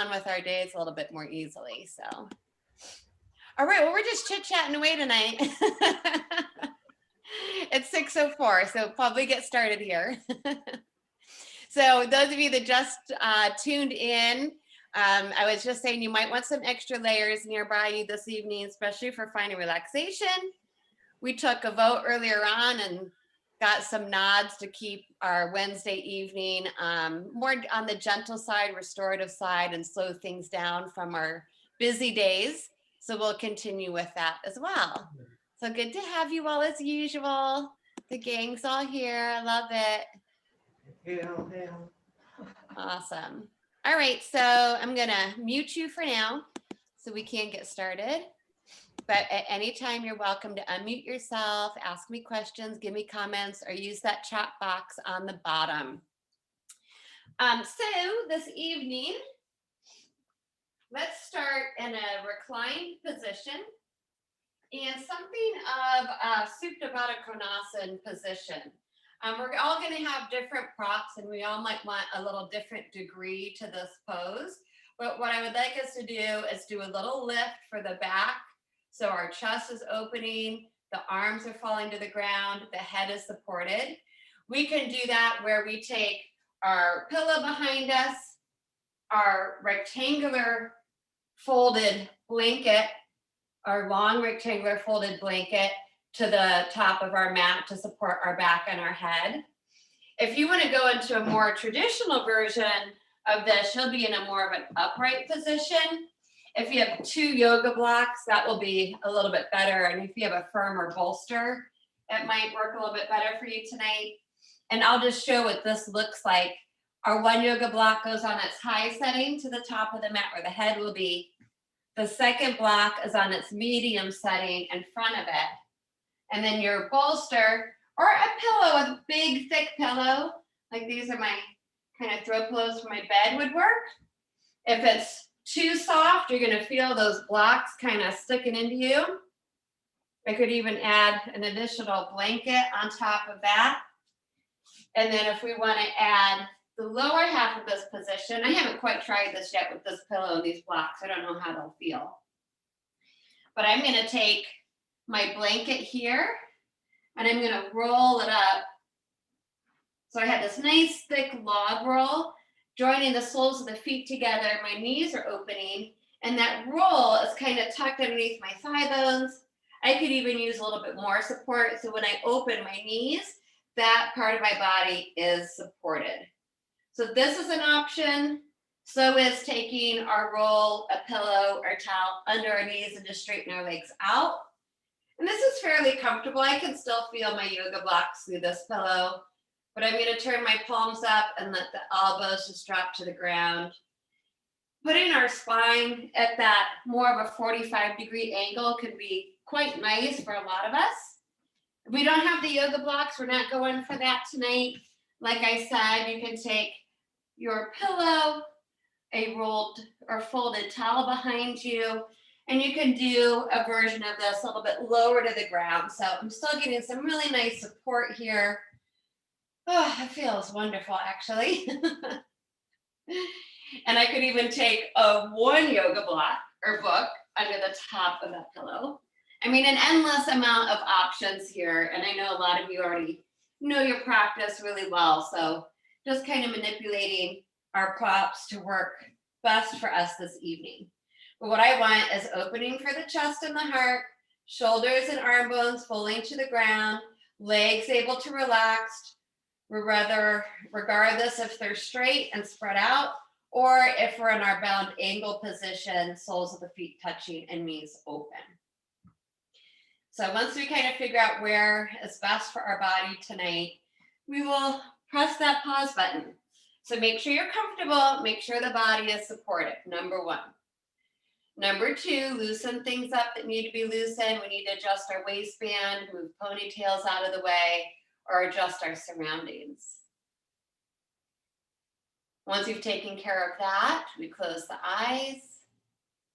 on with our days a little bit more easily. So, all right, well, we're just chit-chatting away tonight. It's 6:04, so probably get started here. So those of you that just tuned in, I was just saying you might want some extra layers nearby you this evening, especially for finding relaxation. We took a vote earlier on and got some nods to keep our Wednesday evening more on the gentle side, restorative side, and slow things down from our busy days. So we'll continue with that as well. So good to have you all as usual. The gang's all here. I love it. Hail, hail. Awesome. All right, so I'm gonna mute you for now so we can get started. But at any time, you're welcome to unmute yourself, ask me questions, give me comments, or use that chat box on the bottom. So this evening, let's start in a reclined position and something of a Supta Baddha Konasana position. We're all going to have different props, and we all might want a little different degree to this pose. But what I would like us to do is do a little lift for the back. So our chest is opening, the arms are falling to the ground, the head is supported. We can do that where we take our pillow behind us, our rectangular folded blanket, our long rectangular folded blanket to the top of our mat to support our back and our head. If you want to go into a more traditional version of this, you'll be in a more of an upright position. If you have 2 yoga blocks, that will be a little bit better. And if you have a firmer bolster, it might work a little bit better for you tonight. And I'll just show what this looks like. Our 1 yoga block goes on its high setting to the top of the mat where the head will be. The second block is on its medium setting in front of it. And then your bolster or a pillow, a big thick pillow, like these are my kind of throw pillows for my bed would work. If it's too soft, you're going to feel those blocks kind of sticking into you. I could even add an additional blanket on top of that. And then if we want to add the lower half of this position, I haven't quite tried this yet with this pillow and these blocks. I don't know how they'll feel. But I'm going to take my blanket here and I'm going to roll it up. So I have this nice thick log roll, joining the soles of the feet together. My knees are opening, and that roll is kind of tucked underneath my thigh bones. I could even use a little bit more support. So when I open my knees, that part of my body is supported. So this is an option. So is taking our roll, a pillow, or towel under our knees and just straighten our legs out. And this is fairly comfortable. I can still feel my yoga blocks through this pillow. But I'm going to turn my palms up and let the elbows just drop to the ground. Putting our spine at that more of a 45-degree angle can be quite nice for a lot of us. If we don't have the yoga blocks, we're not going for that tonight. Like I said, you can take your pillow, a rolled or folded towel behind you, and you can do a version of this a little bit lower to the ground. So I'm still getting some really nice support here. Oh, it feels wonderful, actually. And I could even take a 1 yoga block or book under the top of that pillow. I mean, an endless amount of options here. And I know a lot of you already know your practice really well. So just kind of manipulating our props to work best for us this evening. But what I want is opening for the chest and the heart, shoulders and arm bones falling to the ground, legs able to relax, regardless if they're straight and spread out, or if we're in our bound angle position, soles of the feet touching and knees open. So once we kind of figure out where is best for our body tonight, we will press that pause button. So make sure you're comfortable, make sure the body is supported, number 1. Number 2, loosen things up that need to be loosened. We need to adjust our waistband, move ponytails out of the way, or adjust our surroundings. Once you've taken care of that, we close the eyes.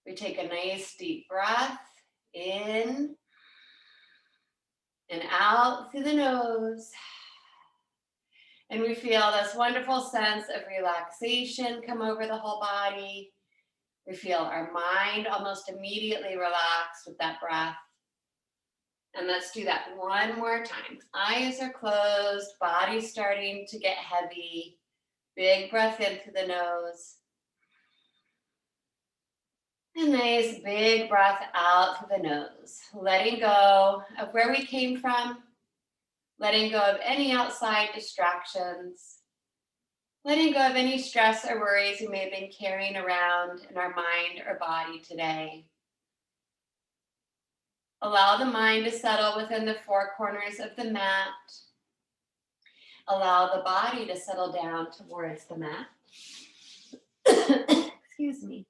We take a nice deep breath in and out through the nose. And we feel this wonderful sense of relaxation come over the whole body. We feel our mind almost immediately relax with that breath. And let's do that one more time. Eyes are closed, body starting to get heavy. Big breath in through the nose. A nice big breath out through the nose. Letting go of where we came from. Letting go of any outside distractions. Letting go of any stress or worries we may have been carrying around in our mind or body today. Allow the mind to settle within the four corners of the mat. Allow the body to settle down towards the mat. Excuse me.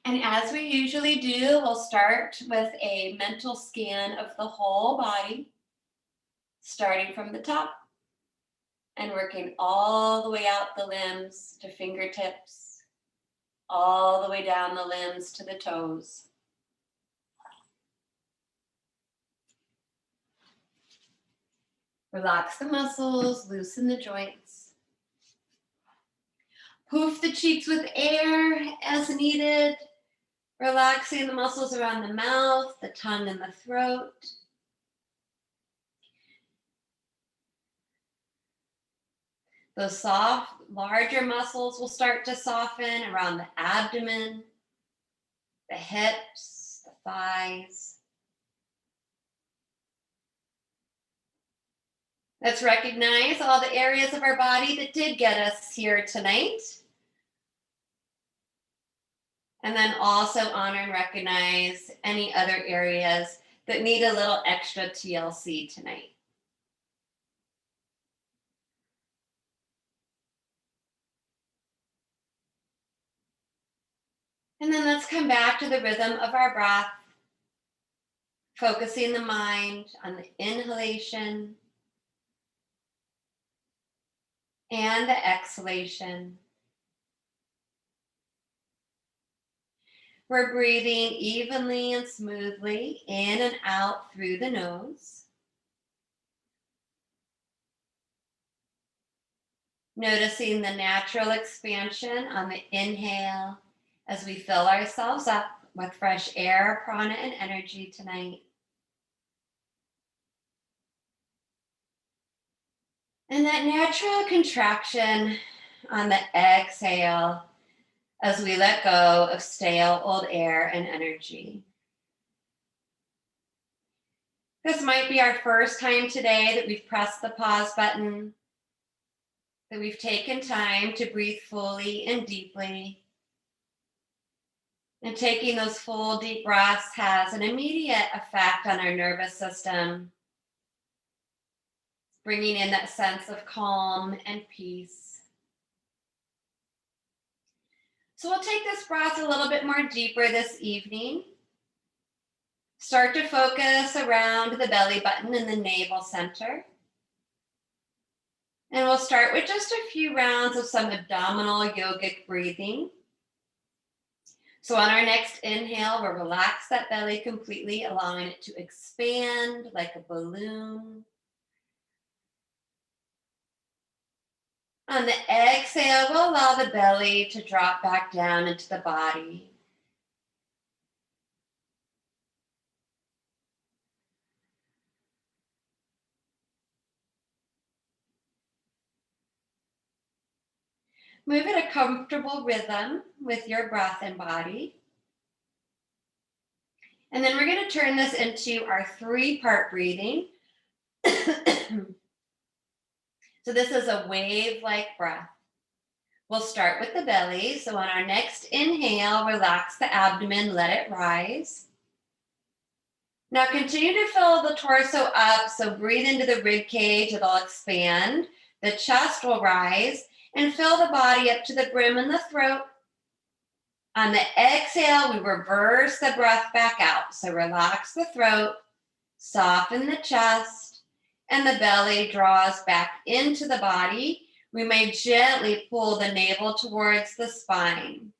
And as we usually do, we'll start with a mental scan of the whole body, starting from the top and working all the way out the limbs to fingertips, all the way down the limbs to the toes. Relax the muscles, loosen the joints. Poof the cheeks with air as needed. Relaxing the muscles around the mouth, the tongue, and the throat. Those soft, larger muscles will start to soften around the abdomen, the hips, the thighs. Let's recognize all the areas of our body that did get us here tonight. And then also honor and recognize any other areas that need a little extra TLC tonight. And then let's come back to the rhythm of our breath, focusing the mind on the inhalation and the exhalation. We're breathing evenly and smoothly in and out through the nose. Noticing the natural expansion on the inhale as we fill ourselves up with fresh air, prana, and energy tonight. And that natural contraction on the exhale as we let go of stale old air and energy. This might be our first time today that we've pressed the pause button, that we've taken time to breathe fully and deeply. And taking those full deep breaths has an immediate effect on our nervous system, bringing in that sense of calm and peace. So we'll take this breath a little bit more deeper this evening. Start to focus around the belly button and the navel center. And we'll start with just a few rounds of some abdominal yogic breathing. So on our next inhale, we'll relax that belly completely, allowing it to expand like a balloon. On the exhale, we'll allow the belly to drop back down into the body. Move at a comfortable rhythm with your breath and body. And then we're going to turn this into our 3-part breathing. So this is a wave-like breath. We'll start with the belly. So on our next inhale, relax the abdomen, let it rise. Now continue to fill the torso up. So breathe into the rib cage, it'll expand. The chest will rise and fill the body up to the brim and the throat. On the exhale, we reverse the breath back out. So relax the throat, soften the chest, and the belly draws back into the body. We may gently pull the navel towards the spine.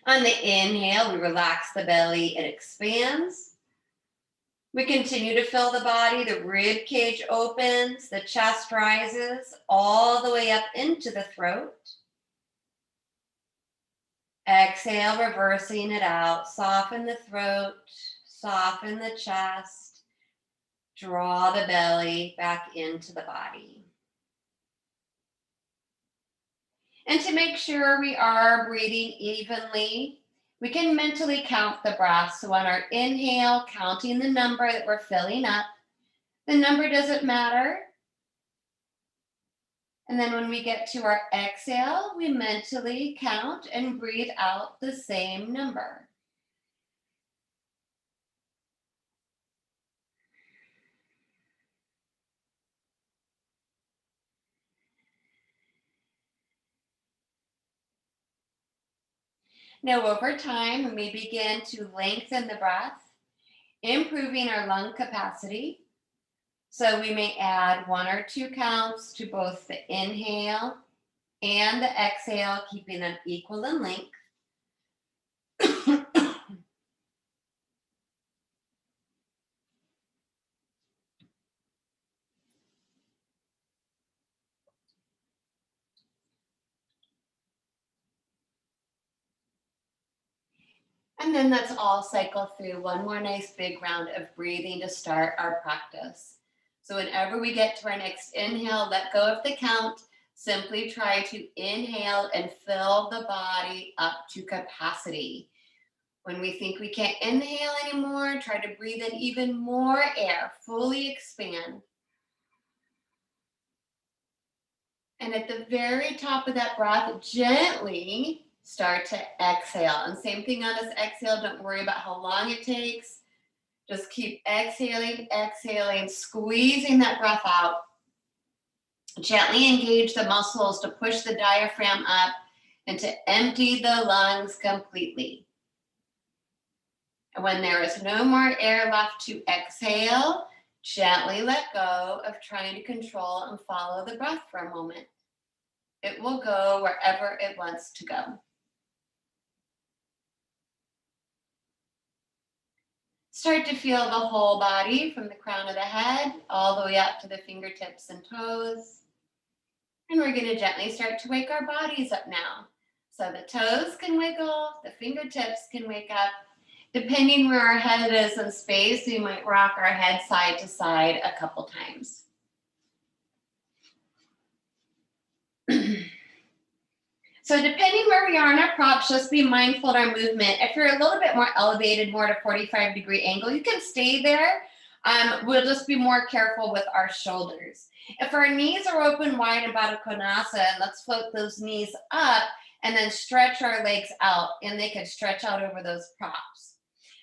On the inhale, we relax the belly, it expands. We continue to fill the body, the rib cage opens, the chest rises all the way up into the throat. Exhale, reversing it out. Soften the throat, soften the chest. Draw the belly back into the body. And to make sure we are breathing evenly, we can mentally count the breath. So on our inhale, counting the number that we're filling up. The number doesn't matter. And then when we get to our exhale, we mentally count and breathe out the same number. Now, over time, we may begin to lengthen the breath, improving our lung capacity. So we may add 1 or 2 counts to both the inhale and the exhale, keeping them equal in length. And then let's all cycle through one more nice big round of breathing to start our practice. So whenever we get to our next inhale, let go of the count. Simply try to inhale and fill the body up to capacity. When we think we can't inhale anymore, try to breathe in even more air, fully expand. And at the very top of that breath, gently start to exhale. And same thing on this exhale, don't worry about how long it takes. Just keep exhaling, exhaling, squeezing that breath out. Gently engage the muscles to push the diaphragm up and to empty the lungs completely. And when there is no more air left to exhale, gently let go of trying to control and follow the breath for a moment. It will go wherever it wants to go. Start to feel the whole body from the crown of the head all the way up to the fingertips and toes. And we're going to gently start to wake our bodies up now. So the toes can wiggle, the fingertips can wake up. Depending where our head is in space, we might rock our head side to side a couple times. So depending where we are in our props, just be mindful of our movement. If you're a little bit more elevated, more at a 45-degree angle, you can stay there. We'll just be more careful with our shoulders. If our knees are open wide in Baddha Konasana, let's float those knees up and then stretch our legs out, and they can stretch out over those props.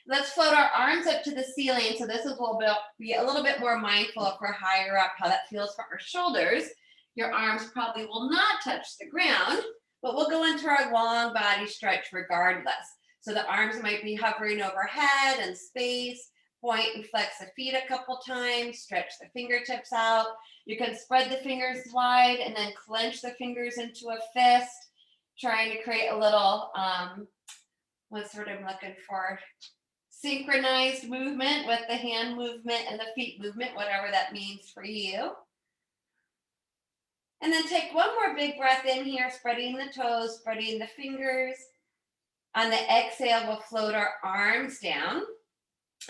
Let's float our arms up to the ceiling. So this is be a little bit more mindful if we're higher up, how that feels for our shoulders. Your arms probably will not touch the ground, but we'll go into our long body stretch regardless. So the arms might be hovering overhead in space. Point and flex the feet a couple times. Stretch the fingertips out. You can spread the fingers wide and then clench the fingers into a fist, trying to create a little, what's the word I'm looking for? Synchronized movement with the hand movement and the feet movement, whatever that means for you. And then take one more big breath in here, spreading the toes, spreading the fingers. On the exhale, we'll float our arms down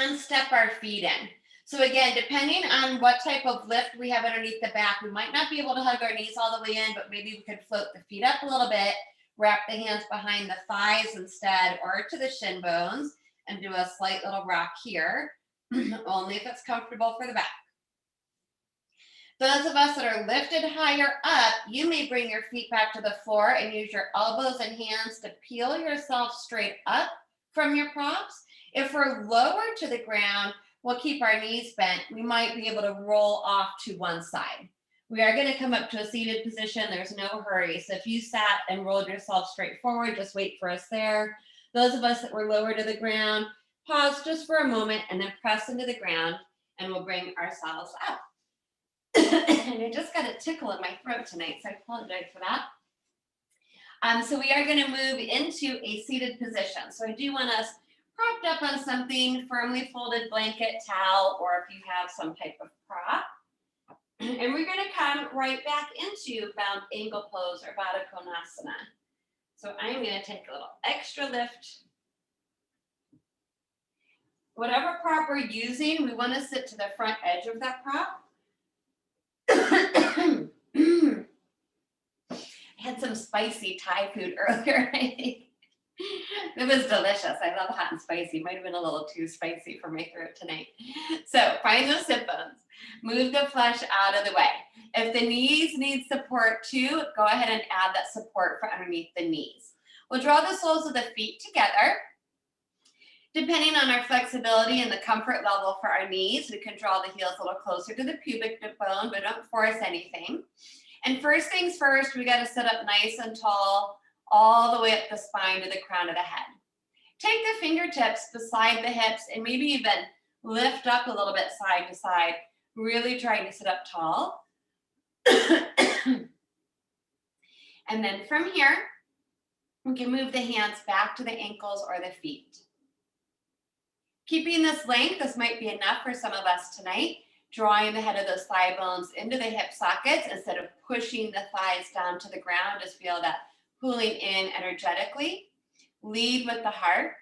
and step our feet in. So again, depending on what type of lift we have underneath the back, we might not be able to hug our knees all the way in, but maybe we could float the feet up a little bit, wrap the hands behind the thighs instead, or to the shin bones, and do a slight little rock here, only if it's comfortable for the back. Those of us that are lifted higher up, you may bring your feet back to the floor and use your elbows and hands to peel yourself straight up from your props. If we're lower to the ground, we'll keep our knees bent. We might be able to roll off to one side. We are going to come up to a seated position. There's no hurry. So if you sat and rolled yourself straight forward, just wait for us there. Those of us that were lower to the ground, pause just for a moment and then press into the ground, and we'll bring ourselves up. And I just got a tickle in my throat tonight, so I apologize for that. So we are going to move into a seated position. So I do want us propped up on something, firmly folded blanket, towel, or if you have some type of prop. And we're going to come right back into bound angle pose or Baddha Konasana. So I'm going to take a little extra lift. Whatever prop we're using, we want to sit to the front edge of that prop. I had some spicy Thai food earlier. It was delicious. I love hot and spicy. Might have been a little too spicy for my throat tonight. So find those sit bones. Move the flesh out of the way. If the knees need support too, go ahead and add that support for underneath the knees. We'll draw the soles of the feet together. Depending on our flexibility and the comfort level for our knees, we can draw the heels a little closer to the pubic bone, but don't force anything. And first things first, we got to sit up nice and tall, all the way up the spine to the crown of the head. Take the fingertips beside the hips and maybe even lift up a little bit side to side, really trying to sit up tall. And then from here, we can move the hands back to the ankles or the feet. Keeping this length, this might be enough for some of us tonight, drawing the head of those thigh bones into the hip sockets instead of pushing the thighs down to the ground. Just feel that pulling in energetically. Lead with the heart.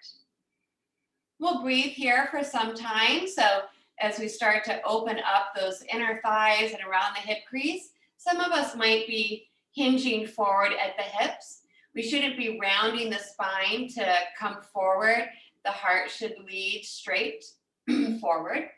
We'll breathe here for some time. So as we start to open up those inner thighs and around the hip crease, some of us might be hinging forward at the hips. We shouldn't be rounding the spine to come forward. The heart should lead straight forward.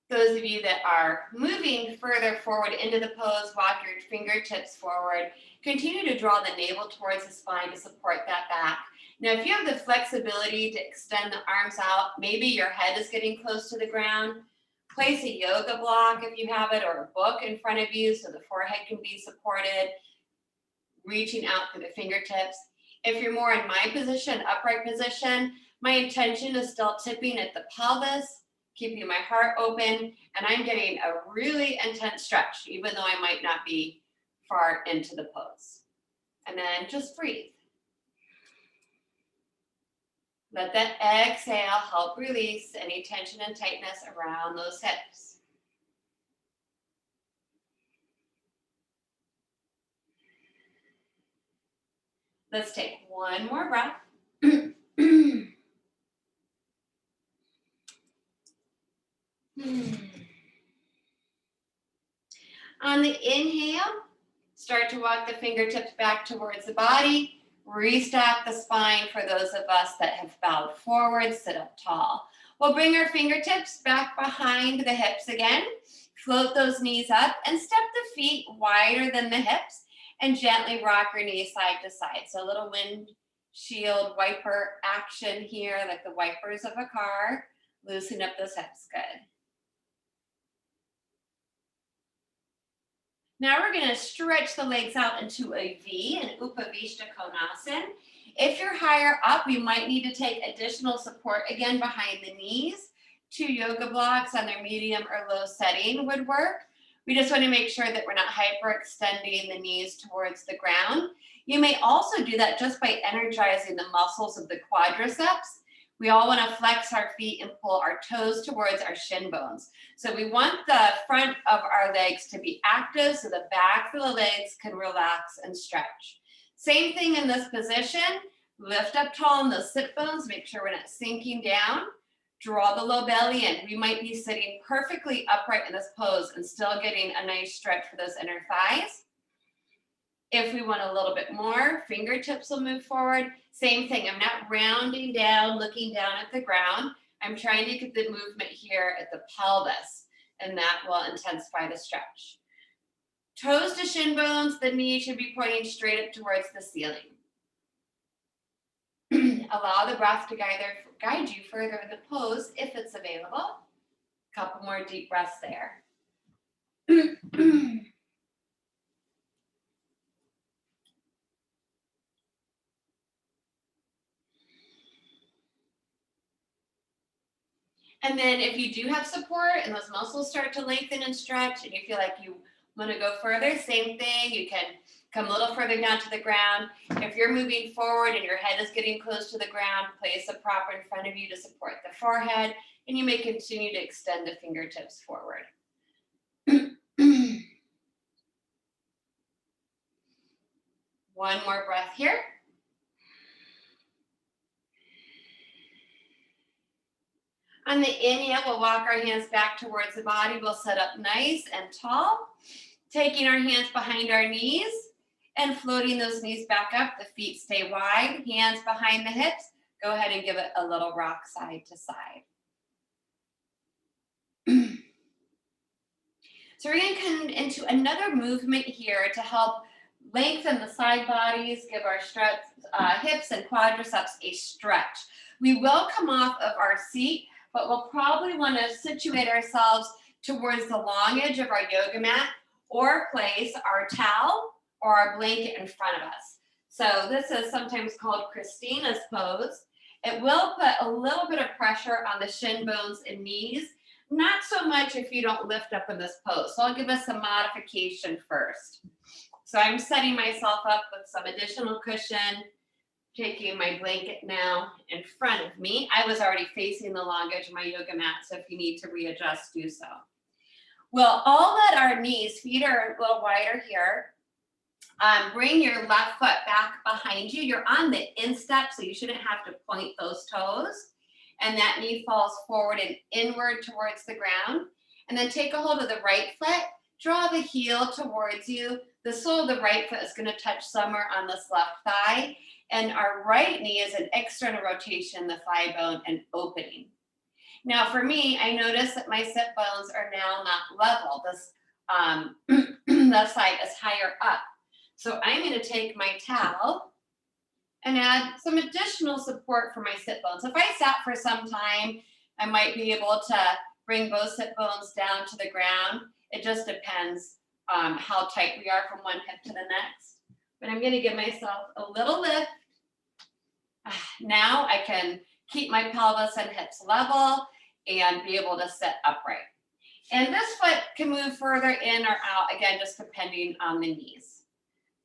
Those of you that are moving further forward into the pose, walk your fingertips forward. Continue to draw the navel towards the spine to support that back. Now, if you have the flexibility to extend the arms out, maybe your head is getting close to the ground, place a yoga block if you have it, or a book in front of you so the forehead can be supported, reaching out through the fingertips. If you're more in my position, upright position, my intention is still tipping at the pelvis, keeping my heart open, and I'm getting a really intense stretch, even though I might not be far into the pose. And then just breathe. Let that exhale help release any tension and tightness around those hips. Let's take one more breath. On the inhale, start to walk the fingertips back towards the body. Restack the spine for those of us that have bowed forward, sit up tall. We'll bring our fingertips back behind the hips again. Float those knees up and step the feet wider than the hips and gently rock your knees side to side. So a little windshield wiper action here, like the wipers of a car. Loosen up those hips, good. Now we're going to stretch the legs out into a V, an Upavishta Konasana. If you're higher up, you might need to take additional support again behind the knees. 2 yoga blocks on their medium or low setting would work. We just want to make sure that we're not hyperextending the knees towards the ground. You may also do that just by energizing the muscles of the quadriceps. We all want to flex our feet and pull our toes towards our shin bones. So we want the front of our legs to be active so the back of the legs can relax and stretch. Same thing in this position. Lift up tall in those sit bones. Make sure we're not sinking down. Draw the low belly in. We might be sitting perfectly upright in this pose and still getting a nice stretch for those inner thighs. If we want a little bit more, fingertips will move forward. Same thing, I'm not rounding down, looking down at the ground. I'm trying to get the movement here at the pelvis, and that will intensify the stretch. Toes to shin bones, the knee should be pointing straight up towards the ceiling. Allow the breath to guide you further in the pose if it's available. A couple more deep breaths there. And then if you do have support and those muscles start to lengthen and stretch and you feel like you want to go further, same thing. You can come a little further down to the ground. If you're moving forward and your head is getting close to the ground, place a prop in front of you to support the forehead, and you may continue to extend the fingertips forward. One more breath here. On the inhale, we'll walk our hands back towards the body. We'll sit up nice and tall, taking our hands behind our knees and floating those knees back up. The feet stay wide, hands behind the hips. Go ahead and give it a little rock side to side. So we're going to come into another movement here to help lengthen the side bodies, give our hips and quadriceps a stretch. We will come off of our seat, but we'll probably want to situate ourselves towards the long edge of our yoga mat or place our towel or our blanket in front of us. So this is sometimes called Christina's pose. It will put a little bit of pressure on the shin bones and knees, not so much if you don't lift up in this pose. So I'll give us some modification first. So I'm setting myself up with some additional cushion, taking my blanket now in front of me. I was already facing the long edge of my yoga mat, so if you need to readjust, do so. We'll all let our knees, feet are a little wider here. Bring your left foot back behind you. You're on the instep, so you shouldn't have to point those toes. And that knee falls forward and inward towards the ground. And then take a hold of the right foot, draw the heel towards you. The sole of the right foot is going to touch somewhere on this left thigh. And our right knee is an external rotation, the thigh bone and opening. Now for me, I notice that my sit bones are now not level. This left side is higher up. So I'm going to take my towel and add some additional support for my sit bones. If I sat for some time, I might be able to bring both sit bones down to the ground. It just depends how tight we are from one hip to the next. But I'm going to give myself a little lift. Now I can keep my pelvis and hips level and be able to sit upright. And this foot can move further in or out, again, just depending on the knees.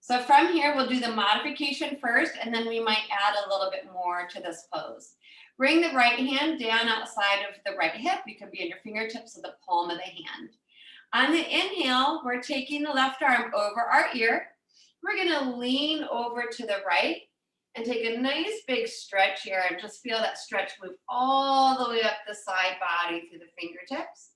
So from here, we'll do the modification first, and then we might add a little bit more to this pose. Bring the right hand down outside of the right hip. You can be in your fingertips or the palm of the hand. On the inhale, we're taking the left arm over our ear. We're gonna lean over to the right and take a nice big stretch here and just feel that stretch move all the way up the side body through the fingertips.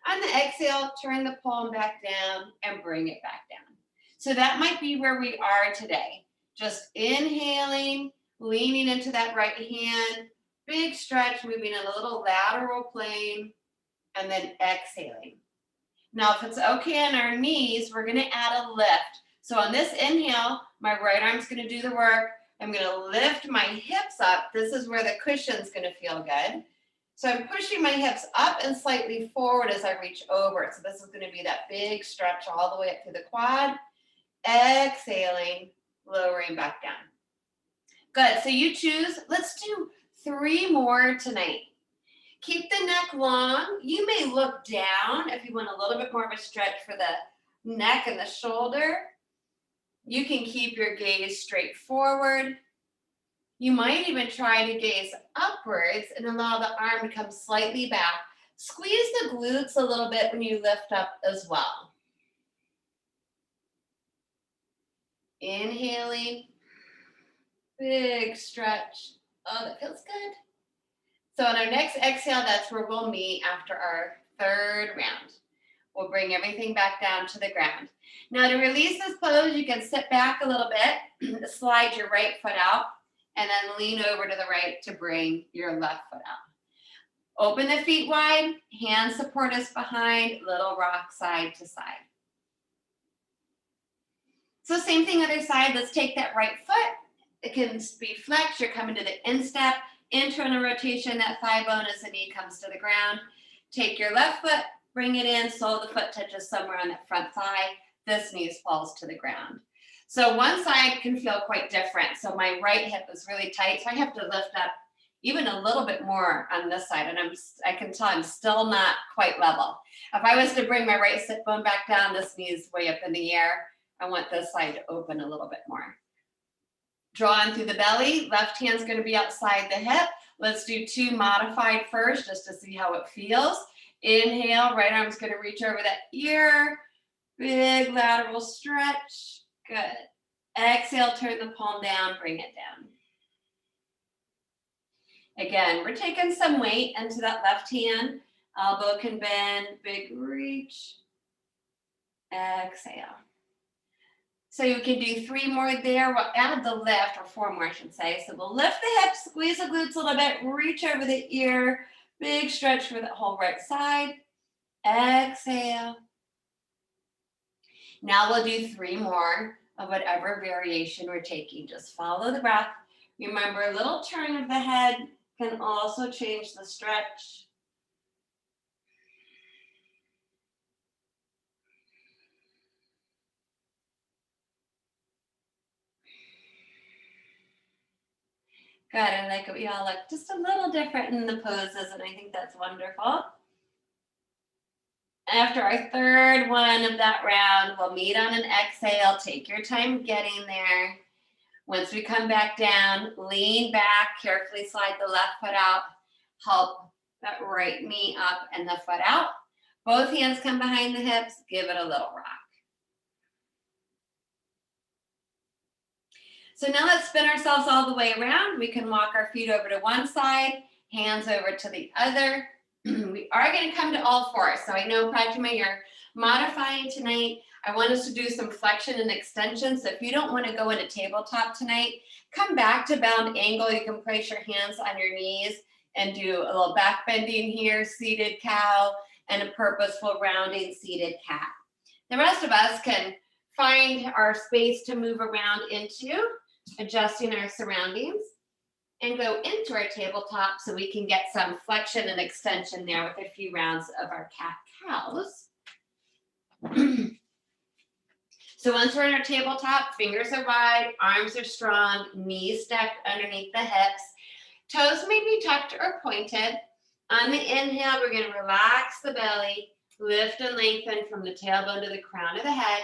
On the exhale, turn the palm back down and bring it back down. So that might be where we are today. Just inhaling, leaning into that right hand, big stretch, moving in a little lateral plane, and then exhaling. Now, if it's okay on our knees, we're gonna add a lift. So on this inhale, my right arm's gonna do the work. I'm gonna lift my hips up. This is where the cushion's gonna feel good. So I'm pushing my hips up and slightly forward as I reach over. So this is gonna be that big stretch all the way up to the quad. Exhaling, lowering back down. Good, so you choose. Let's do 3 more tonight. Keep the neck long. You may look down if you want a little bit more of a stretch for the neck and the shoulder. You can keep your gaze straight forward. You might even try to gaze upwards and allow the arm to come slightly back. Squeeze the glutes a little bit when you lift up as well. Inhaling, big stretch. Oh, that feels good. So on our next exhale, that's where we'll meet after our 3rd round. We'll bring everything back down to the ground. Now to release this pose, you can sit back a little bit, slide your right foot out, and then lean over to the right to bring your left foot out. Open the feet wide, hand support us behind, little rock side to side. So same thing other side, let's take that right foot. It can be flexed, you're coming to the instep, internal rotation, that thigh bone as the knee comes to the ground. Take your left foot, bring it in, sole of the foot touches somewhere on that front thigh. This knee falls to the ground. So one side can feel quite different. So my right hip is really tight, so I have to lift up even a little bit more on this side, and I can tell I'm still not quite level. If I was to bring my right sit bone back down, this knee is way up in the air. I want this side to open a little bit more. Draw in through the belly. Left hand's going to be outside the hip. Let's do 2 modified first just to see how it feels. Inhale, right arm's going to reach over that ear. Big lateral stretch. Good. Exhale, turn the palm down, bring it down. Again, we're taking some weight into that left hand. Elbow can bend, big reach. Exhale. So you can do 3 more there. We'll add the lift, or 4 more, I should say. So we'll lift the hips, squeeze the glutes a little bit, reach over the ear, big stretch for the whole right side. Exhale. Now we'll do 3 more of whatever variation we're taking. Just follow the breath. Remember, a little turn of the head can also change the stretch. Good, I like it. We all look just a little different in the poses, and I think that's wonderful. After our 3rd one of that round, we'll meet on an exhale. Take your time getting there. Once we come back down, lean back, carefully slide the left foot out. Help that right knee up and the foot out. Both hands come behind the hips. Give it a little rock. So now let's spin ourselves all the way around. We can walk our feet over to one side, hands over to the other. We are going to come to all 4. So I know, Pratima, you're modifying tonight. I want us to do some flexion and extension. So if you don't want to go into tabletop tonight, come back to bound angle. You can place your hands on your knees and do a little back bending here, seated cow, and a purposeful rounding seated cat. The rest of us can find our space to move around into, adjusting our surroundings, and go into our tabletop so we can get some flexion and extension there with a few rounds of our cat-cows. So once we're in our tabletop, fingers are wide, arms are strong, knees stacked underneath the hips. Toes may be tucked or pointed. On the inhale, we're going to relax the belly, lift and lengthen from the tailbone to the crown of the head.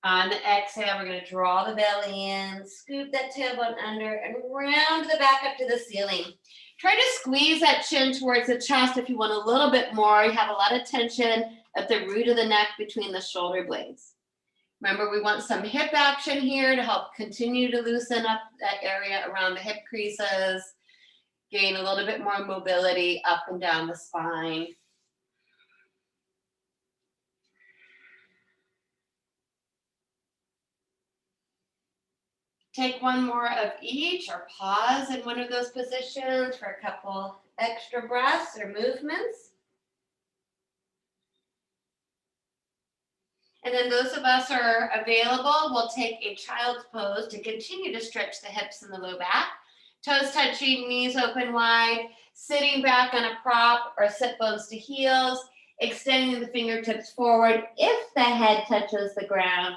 On the exhale, we're going to draw the belly in, scoop that tailbone under, and round the back up to the ceiling. Try to squeeze that chin towards the chest if you want a little bit more. You have a lot of tension at the root of the neck between the shoulder blades. Remember, we want some hip action here to help continue to loosen up that area around the hip creases, gain a little bit more mobility up and down the spine. Take 1 more of each, or pause in one of those positions for a couple extra breaths or movements. And then those of us who are available, we'll take a child's pose to continue to stretch the hips and the low back. Toes touching, knees open wide, sitting back on a prop or sit bones to heels, extending the fingertips forward if the head touches the ground.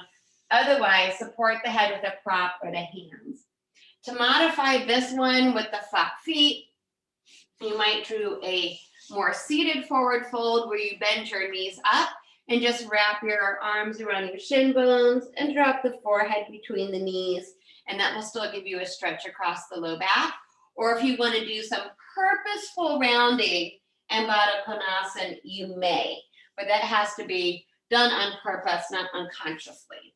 Otherwise, support the head with a prop or the hands. To modify this one with the flat feet, you might do a more seated forward fold where you bend your knees up and just wrap your arms around your shin bones and drop the forehead between the knees. And that will still give you a stretch across the low back. Or if you want to do some purposeful rounding and Baddha Konasana, you may. But that has to be done on purpose, not unconsciously.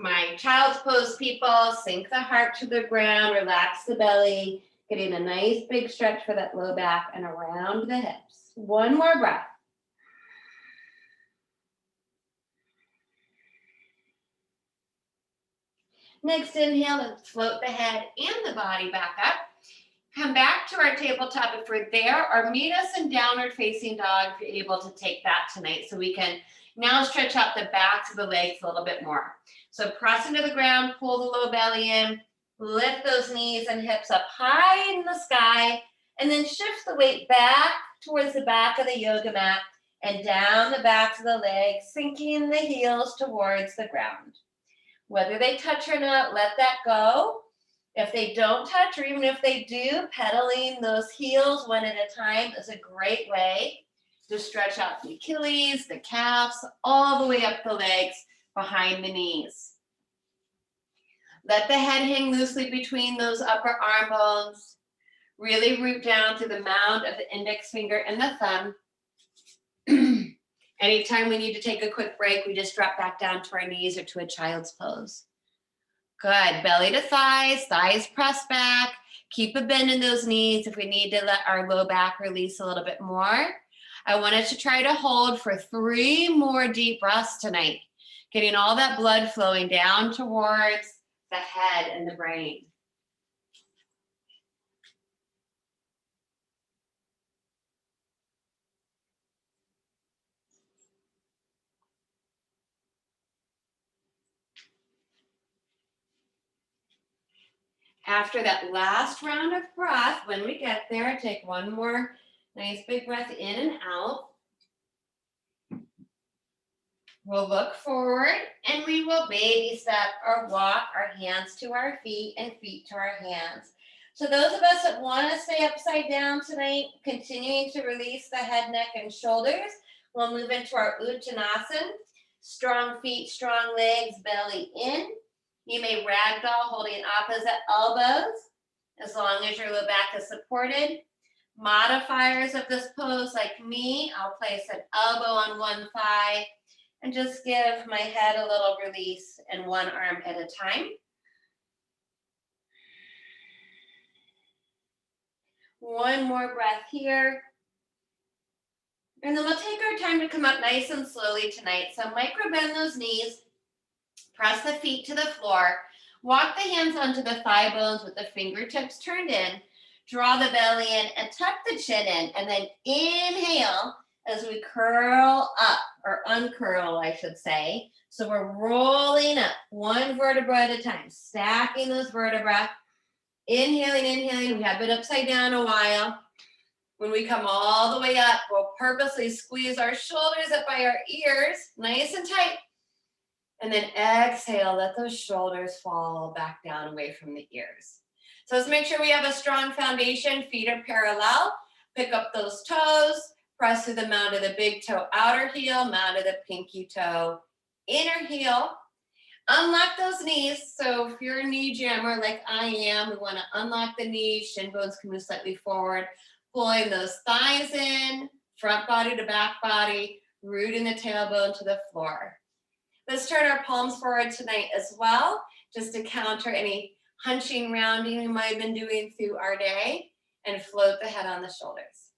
My child's pose, people, sink the heart to the ground, relax the belly, getting a nice big stretch for that low back and around the hips. 1 more breath. Next inhale, and float the head and the body back up. Come back to our tabletop if we're there, or meet us in downward facing dog if you're able to take that tonight, so we can now stretch out the backs of the legs a little bit more. So press into the ground, pull the low belly in, lift those knees and hips up high in the sky, and then shift the weight back towards the back of the yoga mat and down the backs of the legs, sinking the heels towards the ground. Whether they touch or not, let that go. If they don't touch, or even if they do, pedaling those heels one at a time is a great way to stretch out the Achilles, the calves, all the way up the legs behind the knees. Let the head hang loosely between those upper arm bones. Really root down to the mound of the index finger and the thumb. Anytime we need to take a quick break, we just drop back down to our knees or to a child's pose. Good, belly to thighs, thighs press back. Keep a bend in those knees if we need to let our low back release a little bit more. I want us to try to hold for 3 more deep breaths tonight, getting all that blood flowing down towards the head and the brain. After that last round of breath, when we get there, take one more nice big breath in and out. We'll look forward and we will baby step or walk our hands to our feet and feet to our hands. So those of us that want to stay upside down tonight, continuing to release the head, neck, and shoulders, we'll move into our Uttanasana. Strong feet, strong legs, belly in. You may ragdoll holding opposite elbows as long as your low back is supported. Modifiers of this pose, like me, I'll place an elbow on one thigh and just give my head a little release in one arm at a time. One more breath here. And then we'll take our time to come up nice and slowly tonight. So micro bend those knees, press the feet to the floor, walk the hands onto the thigh bones with the fingertips turned in, draw the belly in and tuck the chin in, and then inhale as we curl up, or uncurl, I should say. So we're rolling up one vertebra at a time, stacking those vertebrae. Inhaling, inhaling. We have been upside down a while. When we come all the way up, we'll purposely squeeze our shoulders up by our ears, nice and tight. And then exhale, let those shoulders fall back down away from the ears. So let's make sure we have a strong foundation. Feet are parallel. Pick up those toes. Press through the mound of the big toe, outer heel, mound of the pinky toe, inner heel. Unlock those knees. So if you're a knee jammer like I am, we want to unlock the knees. Shin bones can move slightly forward. Pulling those thighs in, front body to back body, rooting the tailbone to the floor. Let's turn our palms forward tonight as well, just to counter any hunching, rounding we might have been doing through our day, and float the head on the shoulders.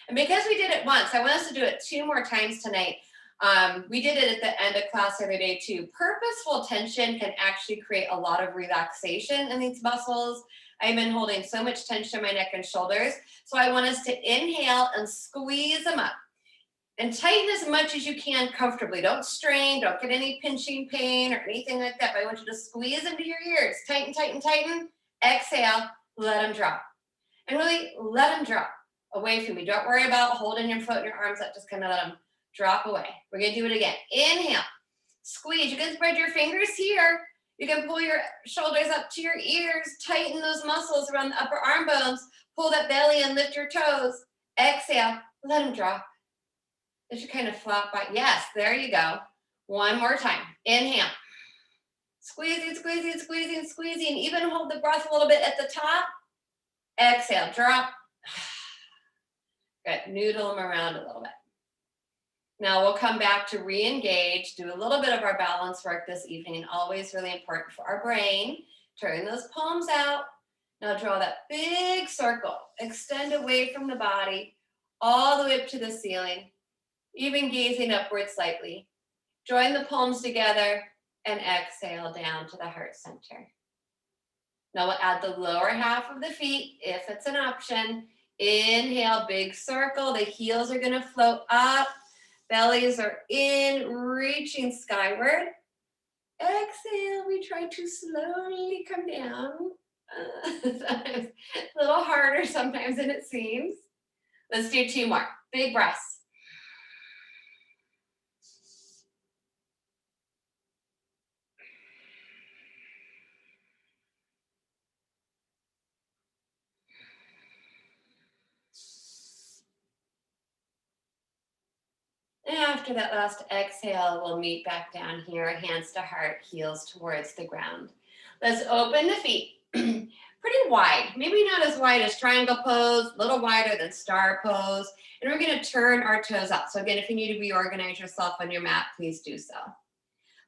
And because we did it once, I want us to do it 2 more times tonight. We did it at the end of class the other day too. Purposeful tension can actually create a lot of relaxation in these muscles. I've been holding so much tension in my neck and shoulders. So I want us to inhale and squeeze them up. And tighten as much as you can comfortably. Don't strain, don't get any pinching pain or anything like that. But I want you to squeeze into your ears. Tighten, tighten, tighten. Exhale, let them drop. And really let them drop away from you. Don't worry about holding your foot and your arms up. Just kind of let them drop away. We're going to do it again. Inhale, squeeze. You can spread your fingers here. You can pull your shoulders up to your ears. Tighten those muscles around the upper arm bones. Pull that belly and lift your toes. Exhale, let them drop. They should kind of flop by. Yes, there you go. One more time. Inhale. Squeezing, squeezing, squeezing, squeezing. Even hold the breath a little bit at the top. Exhale, drop. Good. Noodle them around a little bit. Now we'll come back to re-engage, do a little bit of our balance work this evening. Always really important for our brain. Turn those palms out. Now draw that big circle. Extend away from the body, all the way up to the ceiling. Even gazing upward slightly. Join the palms together and exhale down to the heart center. Now we'll add the lower half of the feet if it's an option. Inhale, big circle. The heels are going to float up. Bellies are in, reaching skyward. Exhale, we try to slowly come down. Sometimes a little harder sometimes than it seems. Let's do 2 more. Big breaths. And after that last exhale, we'll meet back down here, hands to heart, heels towards the ground. Let's open the feet. Press pretty wide, maybe not as wide as triangle pose, a little wider than star pose. And we're going to turn our toes out. So again, if you need to reorganize yourself on your mat, please do so.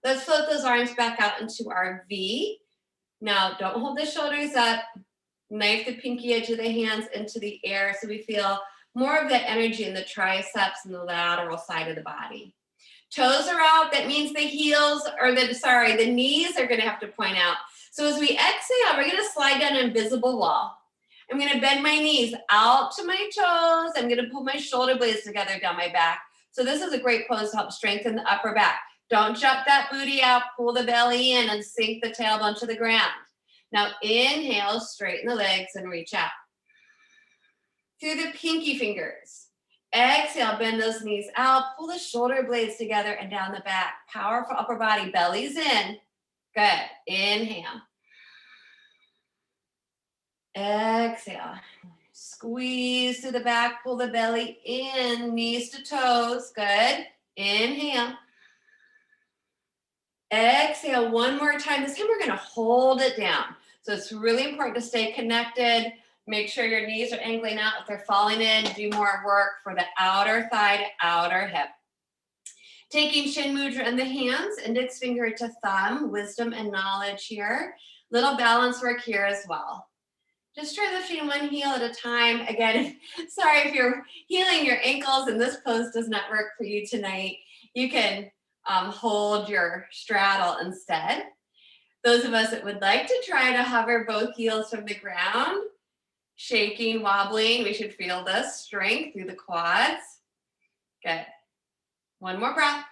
Let's float those arms back out into our V. Now, don't hold the shoulders up. Knife the pinky edge of the hands into the air so we feel more of that energy in the triceps and the lateral side of the body. Toes are out. That means the heels, or the knees are going to have to point out. So as we exhale, we're going to slide down an invisible wall. I'm going to bend my knees out to my toes. I'm going to pull my shoulder blades together down my back. So this is a great pose to help strengthen the upper back. Don't jump that booty out, pull the belly in and sink the tailbone to the ground. Now inhale, straighten the legs and reach out. Through the pinky fingers. Exhale, bend those knees out, pull the shoulder blades together and down the back. Powerful upper body, belly's in. Good, inhale. Exhale, squeeze to the back, pull the belly in, knees to toes, good. Inhale. Exhale one more time. This time we're going to hold it down. So it's really important to stay connected. Make sure your knees are angling out. If they're falling in, do more work for the outer thigh, outer hip. Taking Shin Mudra in the hands, index finger to thumb, wisdom and knowledge here. Little balance work here as well. Just try lifting one heel at a time. Again, sorry if you're healing your ankles and this pose does not work for you tonight. You can hold your straddle instead. Those of us that would like to try to hover both heels from the ground, shaking, wobbling, we should feel this strength through the quads. Good. One more breath.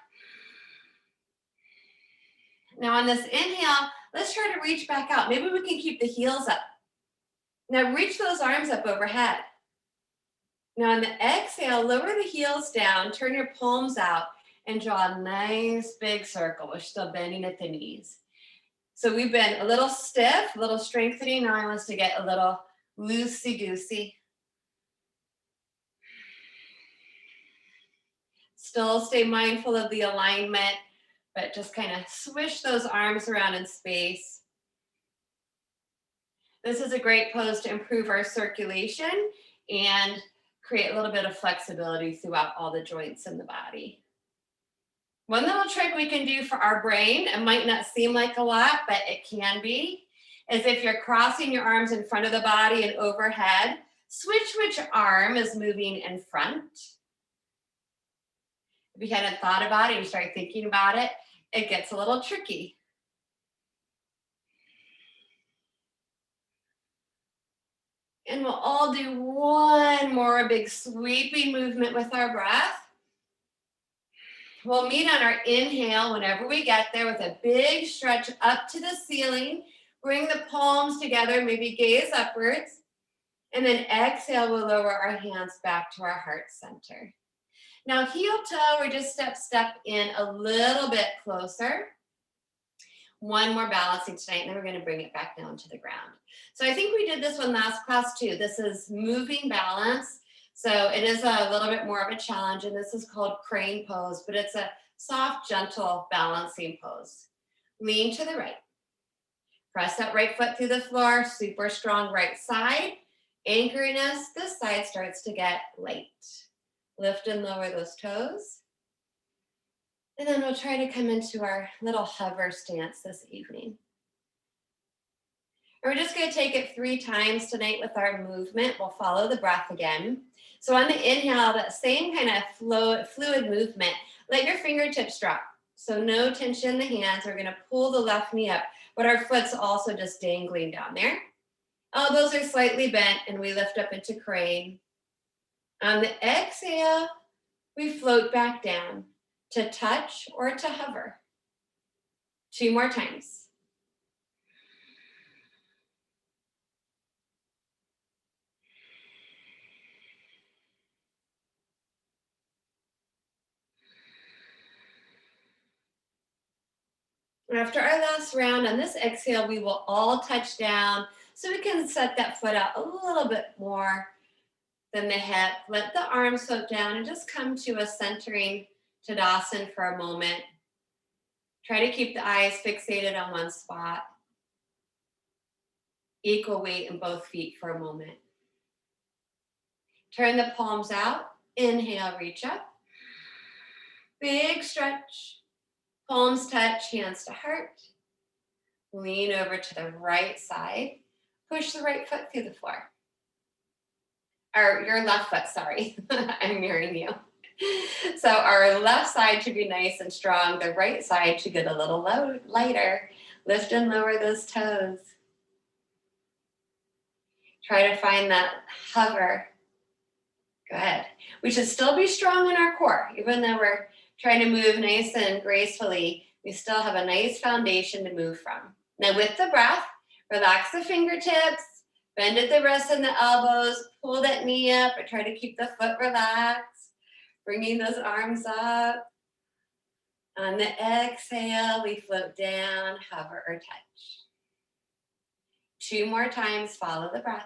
Now on this inhale, let's try to reach back out. Maybe we can keep the heels up. Now reach those arms up overhead. Now on the exhale, lower the heels down, turn your palms out, and draw a nice big circle. We're still bending at the knees. So we've been a little stiff, a little strengthening. Now I want us to get a little loosey-goosey. Still stay mindful of the alignment, but just kind of swish those arms around in space. This is a great pose to improve our circulation and create a little bit of flexibility throughout all the joints in the body. One little trick we can do for our brain, it might not seem like a lot, but it can be, is if you're crossing your arms in front of the body and overhead, switch which arm is moving in front. If you hadn't thought about it, you start thinking about it, it gets a little tricky. And we'll all do one more big sweeping movement with our breath. We'll meet on our inhale whenever we get there with a big stretch up to the ceiling. Bring the palms together, maybe gaze upwards. And then exhale, we'll lower our hands back to our heart center. Now heel toe, we're just step in a little bit closer. One more balancing tonight, and then we're going to bring it back down to the ground. So I think we did this one last class too. This is moving balance. So it is a little bit more of a challenge, and this is called crane pose, but it's a soft, gentle balancing pose. Lean to the right. Press that right foot through the floor, super strong right side. Anchoring us, this side starts to get light. Lift and lower those toes. And then we'll try to come into our little hover stance this evening. And we're just going to take it 3 times tonight with our movement. We'll follow the breath again. So on the inhale, that same kind of fluid movement, let your fingertips drop. So no tension in the hands. We're going to pull the left knee up, but our foot's also just dangling down there. Elbows are slightly bent, and we lift up into crane. On the exhale, we float back down to touch or to hover. 2 more times. After our last round, on this exhale, we will all touch down so we can set that foot out a little bit more than the hip. Let the arms float down and just come to a centering Tadasana for a moment. Try to keep the eyes fixated on one spot. Equal weight in both feet for a moment. Turn the palms out. Inhale, reach up. Big stretch. Palms touch, hands to heart. Lean over to the right side. Push the right foot through the floor. Or your left foot, sorry. I'm mirroring you. So our left side should be nice and strong. The right side should get a little lighter. Lift and lower those toes. Try to find that hover. Good. We should still be strong in our core. Even though we're trying to move nice and gracefully, we still have a nice foundation to move from. Now with the breath, relax the fingertips, bend at the wrists and the elbows, pull that knee up, but try to keep the foot relaxed. Bringing those arms up. On the exhale, we float down, hover or touch. 2 more times, follow the breath.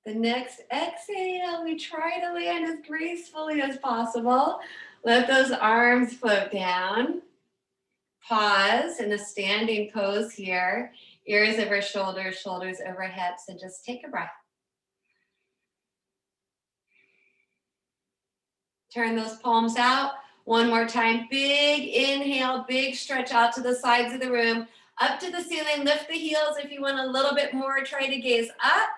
The next exhale, we try to land as gracefully as possible. Let those arms float down. Pause in a standing pose here. Ears over shoulders, shoulders over hips, and just take a breath. Turn those palms out. One more time. Big inhale, big stretch out to the sides of the room. Up to the ceiling, lift the heels if you want a little bit more. Try to gaze up.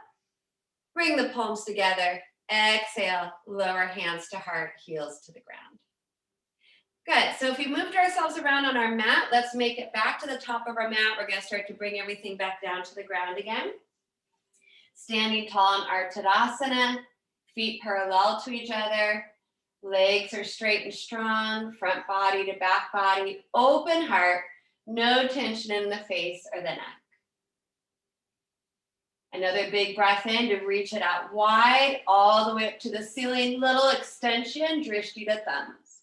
Bring the palms together. Exhale, lower hands to heart, heels to the ground. Good, so if we moved ourselves around on our mat, let's make it back to the top of our mat. We're gonna start to bring everything back down to the ground again. Standing tall in our Tadasana, feet parallel to each other. Legs are straight and strong, front body to back body, open heart, no tension in the face or the neck. Another big breath in to reach it out wide, all the way up to the ceiling, little extension, drishti to thumbs.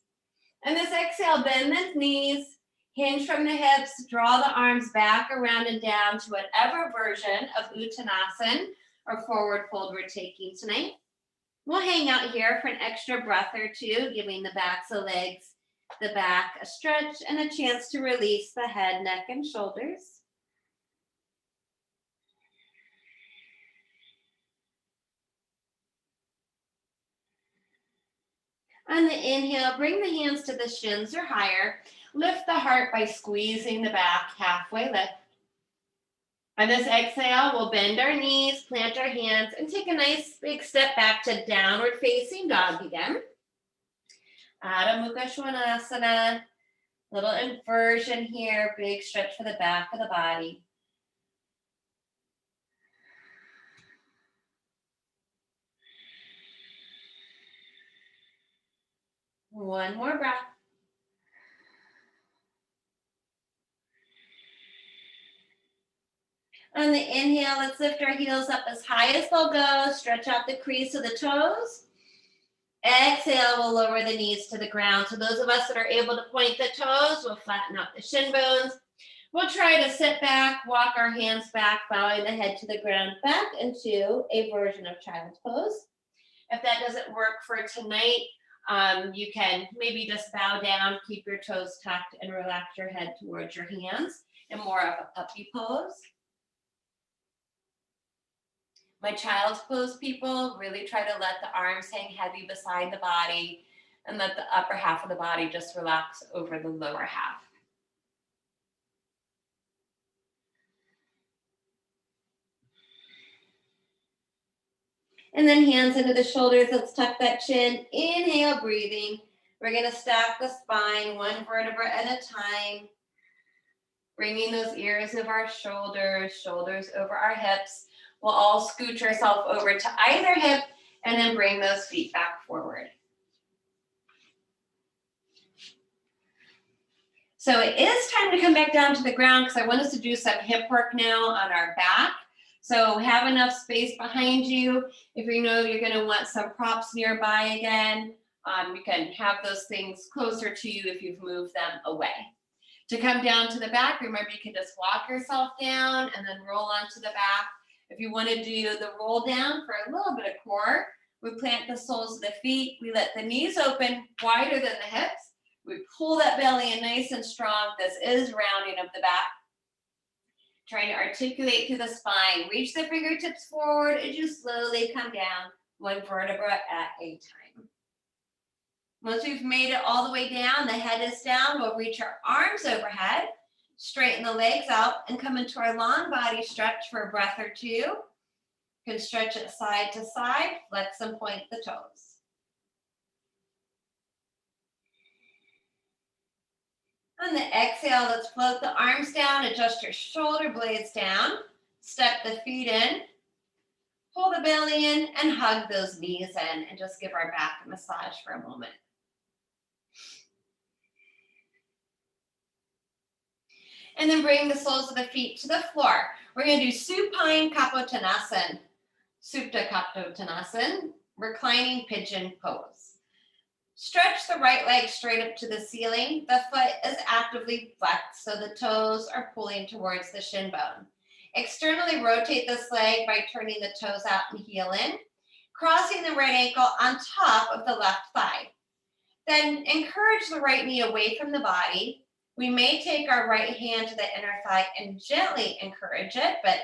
And this exhale, bend the knees, hinge from the hips, draw the arms back, around and down to whatever version of Uttanasana or forward fold we're taking tonight. We'll hang out here for an extra breath or two, giving the backs of legs, the back a stretch and a chance to release the head, neck, and shoulders. On the inhale, bring the hands to the shins or higher. Lift the heart by squeezing the back, halfway lift. On this exhale, we'll bend our knees, plant our hands, and take a nice big step back to downward facing dog again. Adho Mukha Svanasana, little inversion here, big stretch for the back of the body. One more breath. On the inhale, let's lift our heels up as high as they'll go. Stretch out the crease of the toes. Exhale, we'll lower the knees to the ground. So those of us that are able to point the toes, we'll flatten out the shin bones. We'll try to sit back, walk our hands back, bowing the head to the ground, back into a version of child's pose. If that doesn't work for tonight, you can maybe just bow down, keep your toes tucked, and relax your head towards your hands in more of a puppy pose. My child's pose people really try to let the arms hang heavy beside the body and let the upper half of the body just relax over the lower half. And then hands into the shoulders. Let's tuck that chin. Inhale, breathing. We're going to stack the spine one vertebra at a time. Bringing those ears of our shoulders, shoulders over our hips. We'll all scooch ourselves over to either hip and then bring those feet back forward. So it is time to come back down to the ground because I want us to do some hip work now on our back. So have enough space behind you. If you know you're going to want some props nearby again, you can have those things closer to you if you've moved them away. To come down to the back, remember you can just walk yourself down and then roll onto the back. If you want to do the roll down for a little bit of core, we plant the soles of the feet. We let the knees open wider than the hips. We pull that belly in nice and strong. This is rounding of the back. Trying to articulate through the spine. Reach the fingertips forward as you slowly come down, one vertebra at a time. Once we've made it all the way down, the head is down, we'll reach our arms overhead, straighten the legs out, and come into our long body stretch for a breath or two. You can stretch it side to side, flex and point the toes. On the exhale, let's float the arms down, adjust your shoulder blades down, step the feet in, pull the belly in, and hug those knees in, and just give our back a massage for a moment. And then bring the soles of the feet to the floor. We're going to do supine kapotanasana, supta kapotanasana, reclining pigeon pose. Stretch the right leg straight up to the ceiling. The foot is actively flexed, so the toes are pulling towards the shin bone. Externally rotate this leg by turning the toes out and heel in, crossing the right ankle on top of the left thigh. Then encourage the right knee away from the body. We may take our right hand to the inner thigh and gently encourage it, but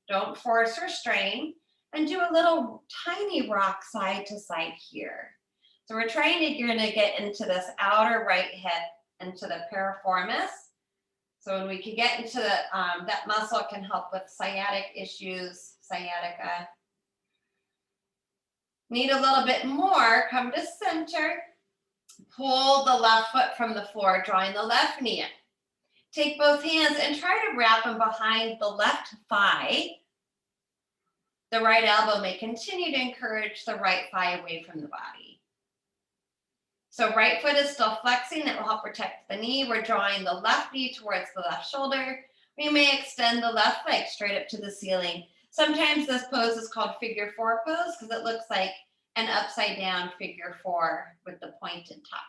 don't force or strain. And do a little tiny rock side to side here. So we're you're gonna get into this outer right hip, into the piriformis. So when we can get into the, that muscle can help with sciatic issues, sciatica. Need a little bit more, come to center. Pull the left foot from the floor, drawing the left knee in. Take both hands and try to wrap them behind the left thigh. The right elbow may continue to encourage the right thigh away from the body. So right foot is still flexing. That will help protect the knee. We're drawing the left knee towards the left shoulder. We may extend the left leg straight up to the ceiling. Sometimes this pose is called figure four pose because it looks like an upside down figure four with the pointed top.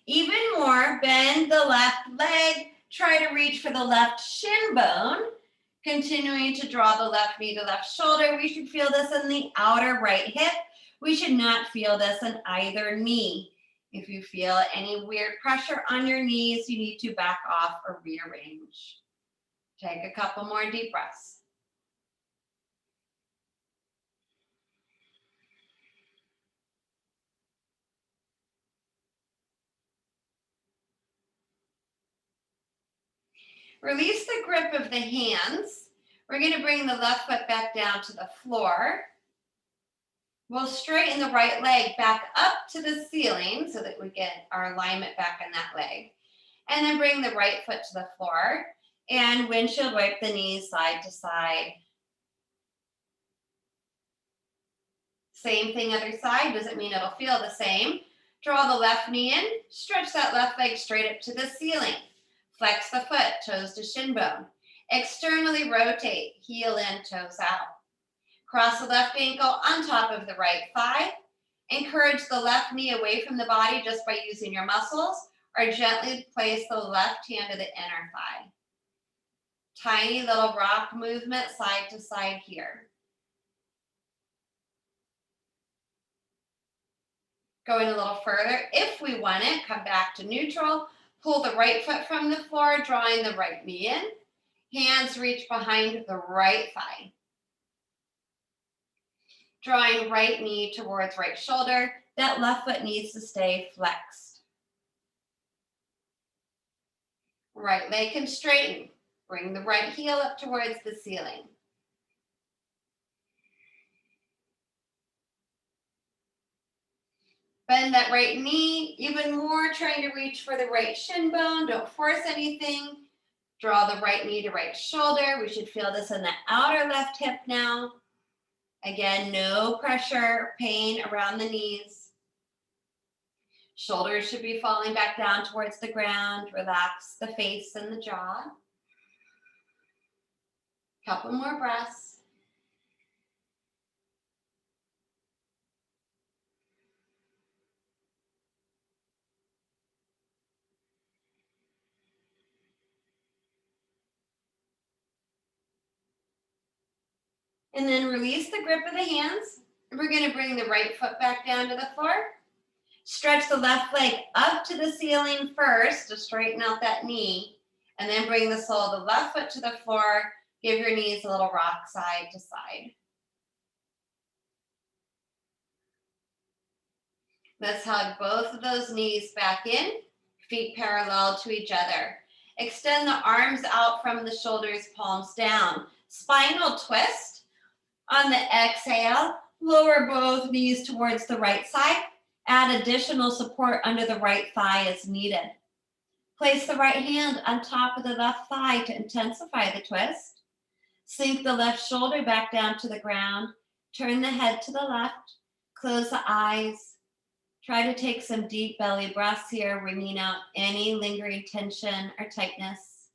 Even more, bend the left leg. Try to reach for the left shin bone. Continuing to draw the left knee to left shoulder. We should feel this in the outer right hip. We should not feel this in either knee. If you feel any weird pressure on your knees, you need to back off or rearrange. Take a couple more deep breaths. Release the grip of the hands. We're going to bring the left foot back down to the floor. We'll straighten the right leg back up to the ceiling so that we get our alignment back in that leg. And then bring the right foot to the floor and windshield wipe the knees side to side. Same thing other side, doesn't mean it'll feel the same. Draw the left knee in, stretch that left leg straight up to the ceiling. Flex the foot, toes to shin bone. Externally rotate, heel in, toes out. Cross the left ankle on top of the right thigh. Encourage the left knee away from the body just by using your muscles, or gently place the left hand to the inner thigh. Tiny little rock movement side to side here. Going a little further, if we want it, come back to neutral. Pull the right foot from the floor, drawing the right knee in. Hands reach behind the right thigh. Drawing right knee towards right shoulder. That left foot needs to stay flexed. Right leg can straighten. Bring the right heel up towards the ceiling. Bend that right knee even more, trying to reach for the right shin bone. Don't force anything. Draw the right knee to right shoulder. We should feel this in the outer left hip now. Again, no pressure, pain around the knees. Shoulders should be falling back down towards the ground. Relax the face and the jaw. Couple more breaths. And then release the grip of the hands. We're going to bring the right foot back down to the floor. Stretch the left leg up to the ceiling first to straighten out that knee. And then bring the sole of the left foot to the floor. Give your knees a little rock side to side. Let's hug both of those knees back in, feet parallel to each other. Extend the arms out from the shoulders, palms down. Spinal twist. On the exhale, lower both knees towards the right side. Add additional support under the right thigh as needed. Place the right hand on top of the left thigh to intensify the twist. Sink the left shoulder back down to the ground. Turn the head to the left. Close the eyes. Try to take some deep belly breaths here, wringing out any lingering tension or tightness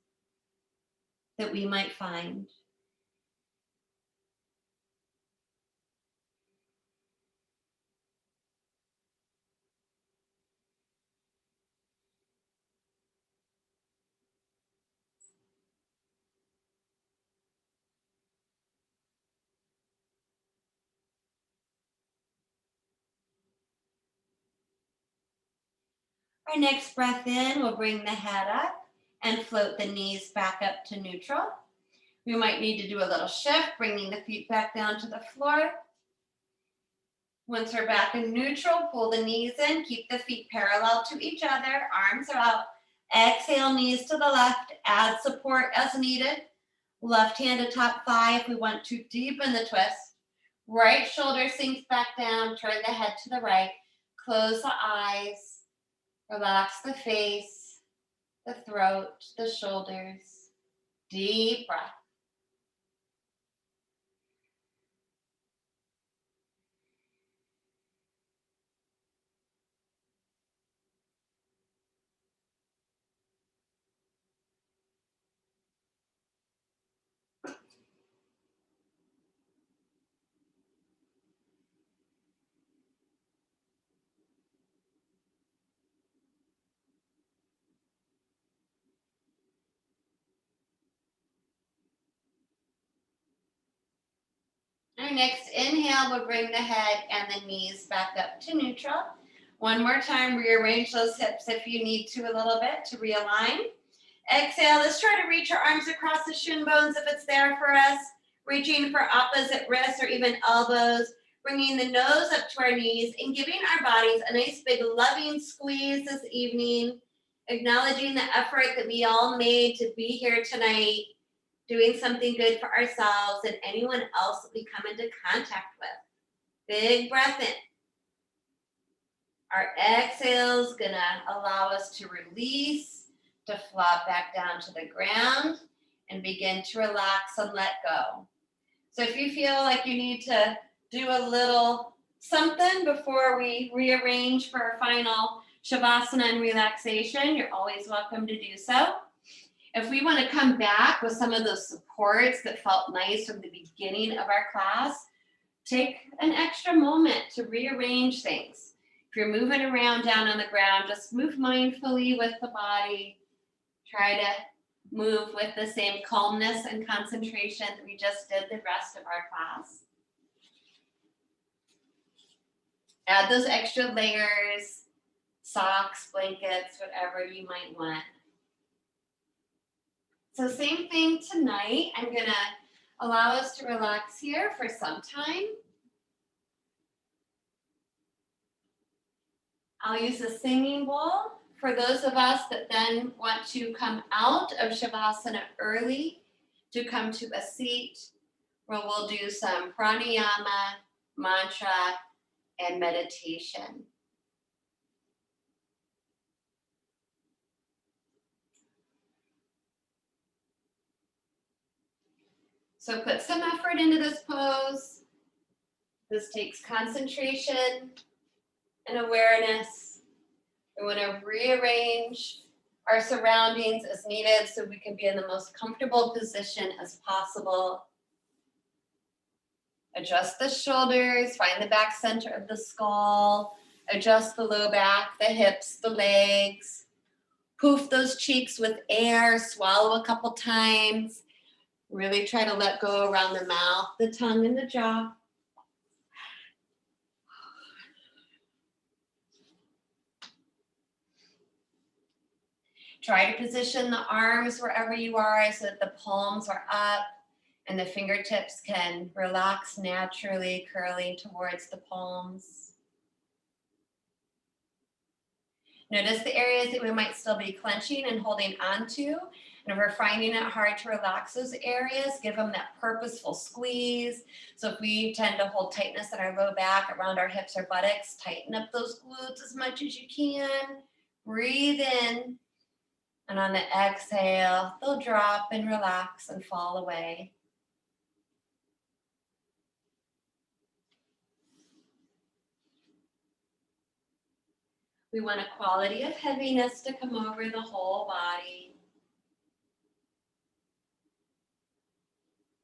that we might find. Our next breath in, we'll bring the head up and float the knees back up to neutral. We might need to do a little shift, bringing the feet back down to the floor. Once we're back in neutral, pull the knees in, keep the feet parallel to each other, arms are out. Exhale, knees to the left, add support as needed. Left hand to top thigh if we want to deepen the twist. Right shoulder sinks back down, turn the head to the right. Close the eyes. Relax the face, the throat, the shoulders. Deep breath. Our next inhale will bring the head and the knees back up to neutral. One more time, rearrange those hips if you need to a little bit to realign. Exhale, let's try to reach our arms across the shin bones if it's there for us. Reaching for opposite wrists or even elbows. Bringing the nose up to our knees and giving our bodies a nice big loving squeeze this evening. Acknowledging the effort that we all made to be here tonight. Doing something good for ourselves and anyone else that we come into contact with. Big breath in. Our exhale is gonna allow us to release, to flop back down to the ground and begin to relax and let go. So if you feel like you need to do a little something before we rearrange for our final Shavasana and relaxation, you're always welcome to do so. If we want to come back with some of those supports that felt nice from the beginning of our class, take an extra moment to rearrange things. If you're moving around down on the ground, just move mindfully with the body. Try to move with the same calmness and concentration that we just did the rest of our class. Add those extra layers, socks, blankets, whatever you might want. So same thing tonight. I'm gonna allow us to relax here for some time. I'll use a singing bowl for those of us that then want to come out of Shavasana early to come to a seat where we'll do some pranayama, mantra, and meditation. So put some effort into this pose. This takes concentration and awareness. We want to rearrange our surroundings as needed so we can be in the most comfortable position as possible. Adjust the shoulders, find the back center of the skull, adjust the low back, the hips, the legs. Poof those cheeks with air, swallow a couple times. Really try to let go around the mouth, the tongue, and the jaw. Try to position the arms wherever you are so that the palms are up and the fingertips can relax naturally, curling towards the palms. Notice the areas that we might still be clenching and holding onto. And if we're finding it hard to relax those areas, give them that purposeful squeeze. So if we tend to hold tightness in our low back, around our hips or buttocks, tighten up those glutes as much as you can. Breathe in. And on the exhale, they'll drop and relax and fall away. We want a quality of heaviness to come over the whole body.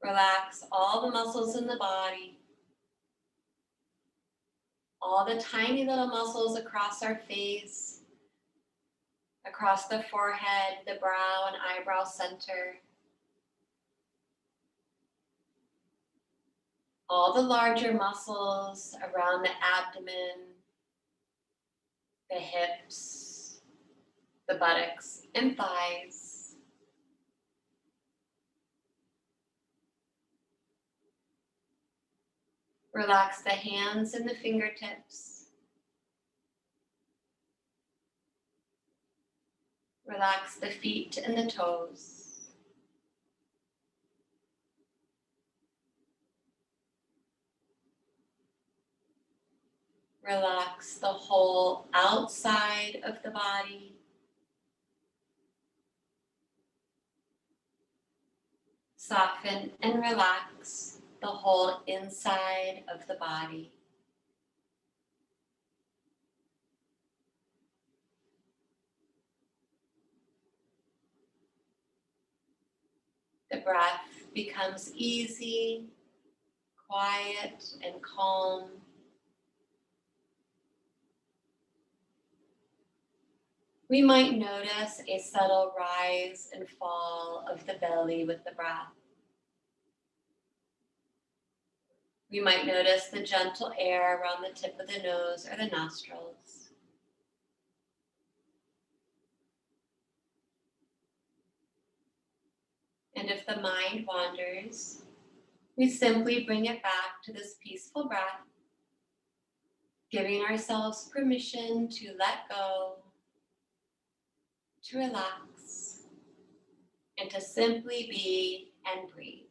Relax all the muscles in the body. All the tiny little muscles across our face, across the forehead, the brow and eyebrow center. All the larger muscles around the abdomen, the hips, the buttocks and thighs. Relax the hands and the fingertips. Relax the feet and the toes. Relax the whole outside of the body. Soften and relax the whole inside of the body. The breath becomes easy, quiet, and calm. We might notice a subtle rise and fall of the belly with the breath. We might notice the gentle air around the tip of the nose or the nostrils. And if the mind wanders, we simply bring it back to this peaceful breath, giving ourselves permission to let go, to relax, and to simply be and breathe.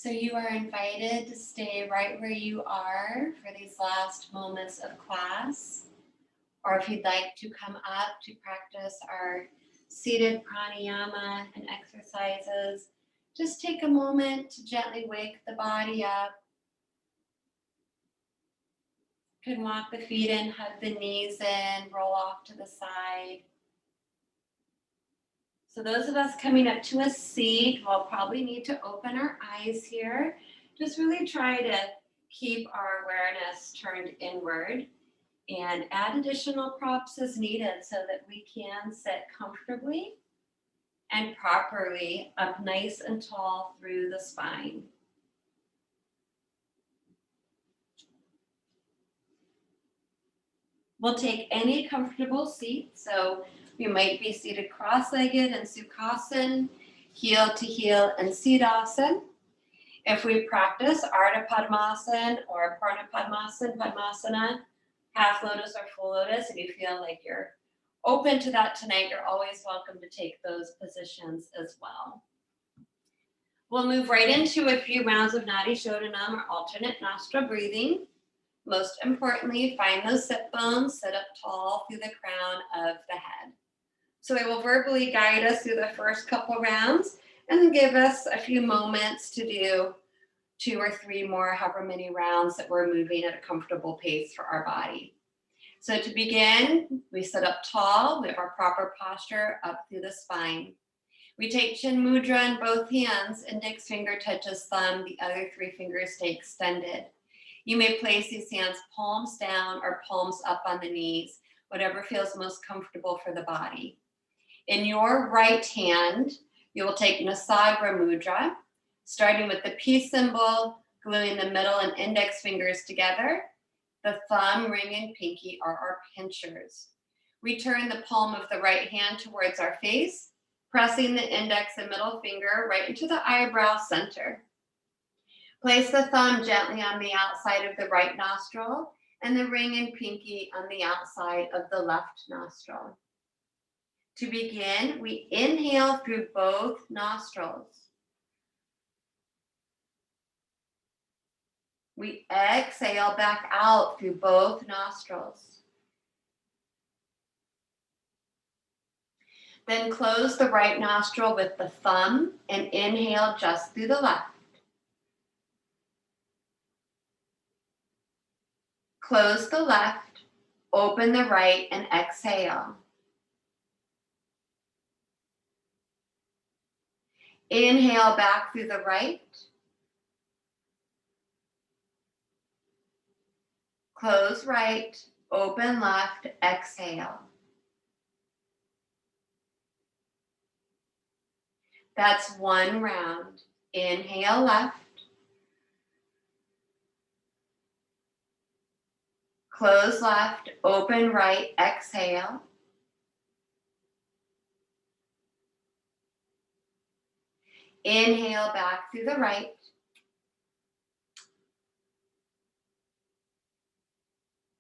So you are invited to stay right where you are for these last moments of class. Or if you'd like to come up to practice our seated pranayama and exercises, just take a moment to gently wake the body up. You can walk the feet in, hug the knees in, roll off to the side. So those of us coming up to a seat will probably need to open our eyes here. Just really try to keep our awareness turned inward and add additional props as needed so that we can sit comfortably and properly up nice and tall through the spine. We'll take any comfortable seat. So we might be seated cross-legged in Sukhasana, heel to heel in Siddhasana. If we practice Ardha Padmasana or Purna Padmasana, Padmasana, half lotus or full lotus, and you feel like you're open to that tonight, you're always welcome to take those positions as well. We'll move right into a few rounds of Nadi Shodhanam or alternate nostril breathing. Most importantly, find those sit bones, sit up tall through the crown of the head. So I will verbally guide us through the first couple rounds and then give us a few moments to do 2 or 3 more, however many rounds that we're moving at a comfortable pace for our body. So to begin, we sit up tall, we have our proper posture up through the spine. We take chin mudra in both hands, index finger touches thumb, the other 3 fingers stay extended. You may place these hands palms down or palms up on the knees, whatever feels most comfortable for the body. In your right hand, you will take Nasagra Mudra, starting with the P symbol, gluing the middle and index fingers together. The thumb, ring, and pinky are our pinchers. We turn the palm of the right hand towards our face, pressing the index and middle finger right into the eyebrow center. Place the thumb gently on the outside of the right nostril and the ring and pinky on the outside of the left nostril. To begin, we inhale through both nostrils. We exhale back out through both nostrils. Then close the right nostril with the thumb and inhale just through the left. Close the left, open the right, and exhale. Inhale back through the right. Close right, open left, exhale. That's 1 round. Inhale left. Close left, open right, exhale. Inhale back through the right.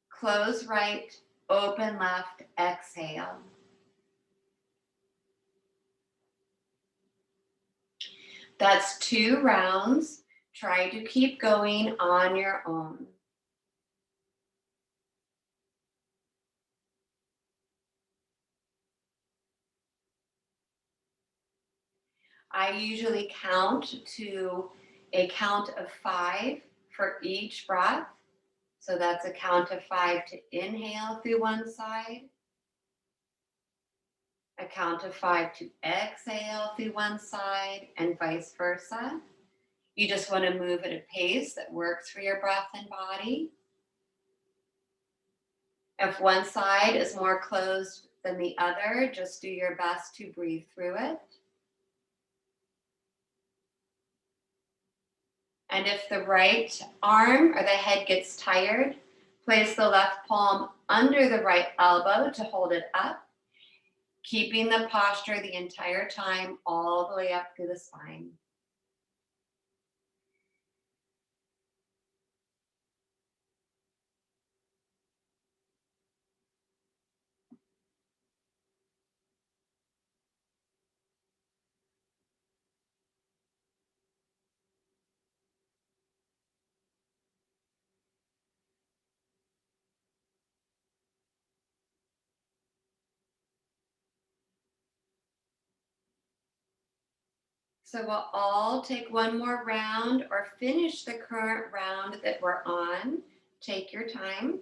Close right, open left, exhale. That's 2 rounds. Try to keep going on your own. I usually count to a count of 5 for each breath. So that's a count of 5 to inhale through one side, a count of 5 to exhale through one side, and vice versa. You just want to move at a pace that works for your breath and body. If one side is more closed than the other, just do your best to breathe through it. And if the right arm or the head gets tired, place the left palm under the right elbow to hold it up, keeping the posture the entire time all the way up through the spine. So we'll all take one more round or finish the current round that we're on. Take your time.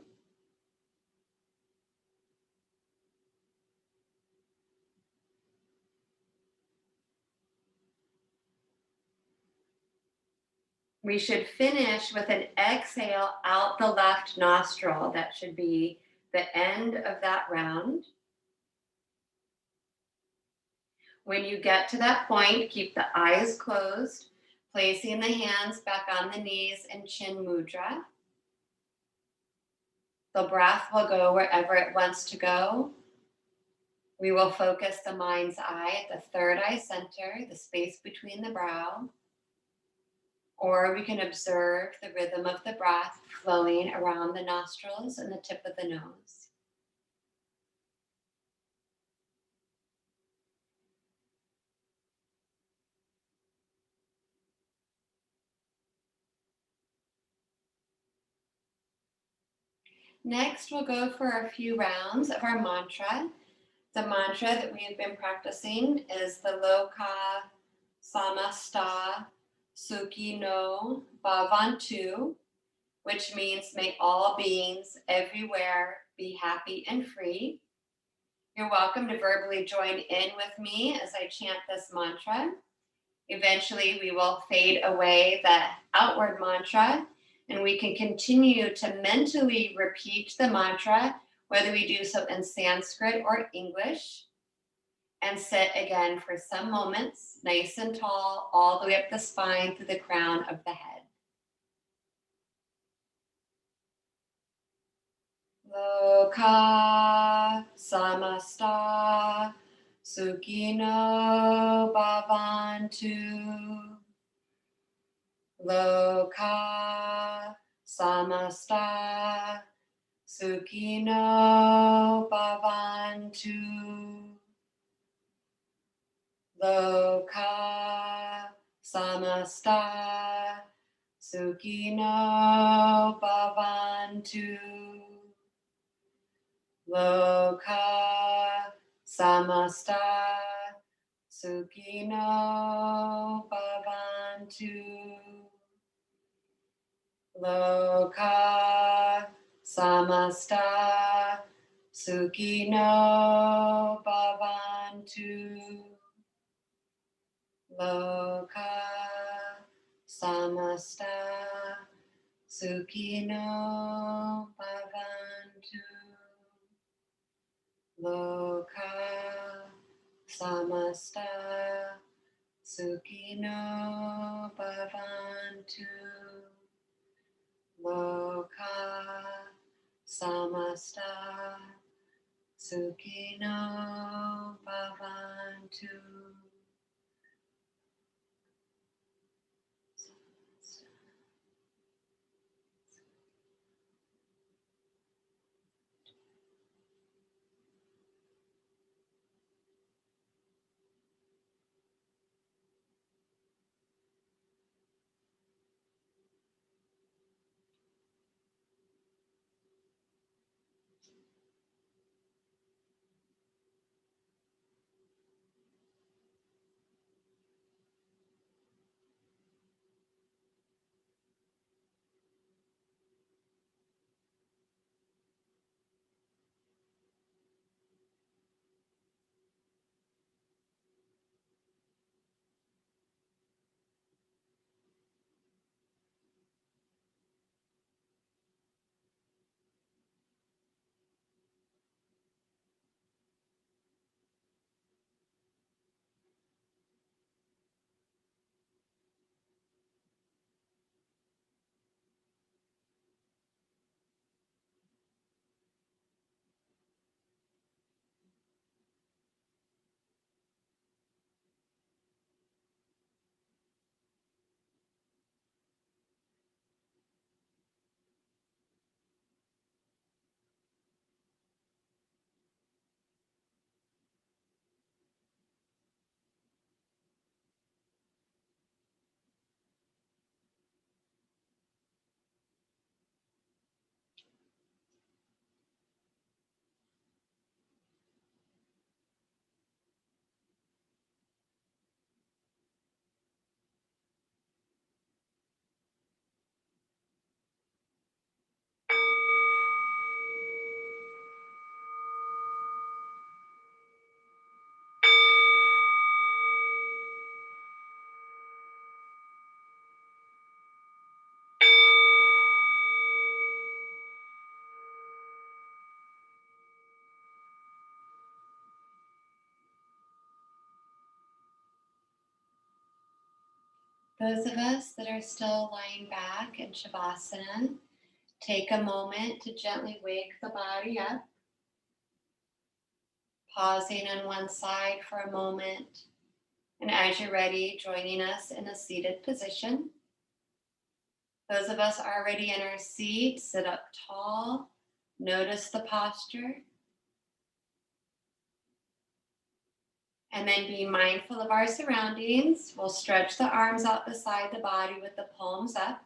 We should finish with an exhale out the left nostril. That should be the end of that round. When you get to that point, keep the eyes closed, placing the hands back on the knees in chin mudra. The breath will go wherever it wants to go. We will focus the mind's eye at the third eye center, the space between the brow. Or we can observe the rhythm of the breath flowing around the nostrils and the tip of the nose. Next, we'll go for a few rounds of our mantra. The mantra that we have been practicing is the Loka Samasta Sukhi no Bhavantu, which means may all beings everywhere be happy and free. You're welcome to verbally join in with me as I chant this mantra. Eventually, we will fade away the outward mantra, and we can continue to mentally repeat the mantra, whether we do so in Sanskrit or English, and sit again for some moments, nice and tall, all the way up the spine through the crown of the head. Loka samasta sukhino bhavantu. Loka samasta sukhino bhavantu. Loka samasta sukhino bhavantu. Loka samasta sukhino bhavantu. Loka samasta sukhino bhavantu. Loka samasta sukhino bhavantu. Loka samasta sukhino bhavantu. Loka samasta sukhino bhavantu. Those of us that are still lying back in Shavasana, take a moment to gently wake the body up, pausing on one side for a moment. And as you're ready, joining us in a seated position. Those of us already in our seat, sit up tall. Notice the posture. And then be mindful of our surroundings. We'll stretch the arms out beside the body with the palms up.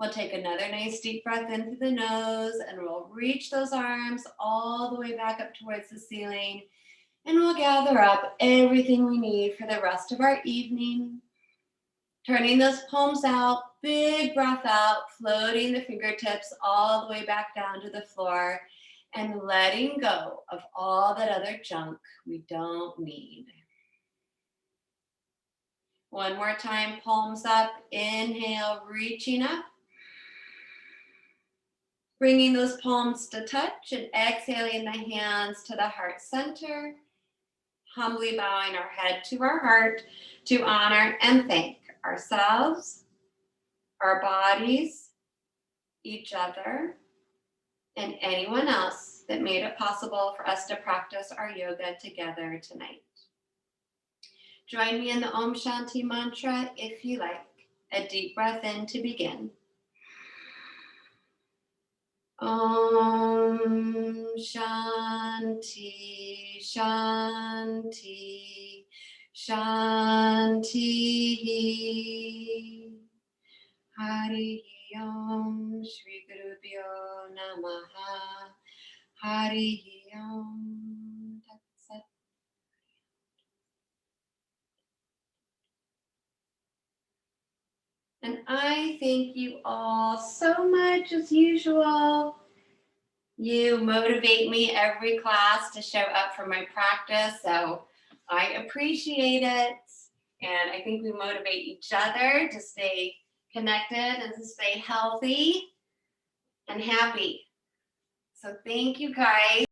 We'll take another nice deep breath in through the nose, and we'll reach those arms all the way back up towards the ceiling. And we'll gather up everything we need for the rest of our evening. Turning those palms out, big breath out, floating the fingertips all the way back down to the floor, and letting go of all that other junk we don't need. One more time, palms up, inhale, reaching up. Bringing those palms to touch and exhaling the hands to the heart center. Humbly bowing our head to our heart to honor and thank ourselves, our bodies, each other, and anyone else that made it possible for us to practice our yoga together tonight. Join me in the Om Shanti mantra if you like. A deep breath in to begin. Om Shanti Shanti Shanti. Hari Om Shri Gurubhyo Namaha. Hari Om Tat Sat. And I thank you all so much as usual. You motivate me every class to show up for my practice, so I appreciate it. And I think we motivate each other to stay connected and to stay healthy and happy. So thank you guys.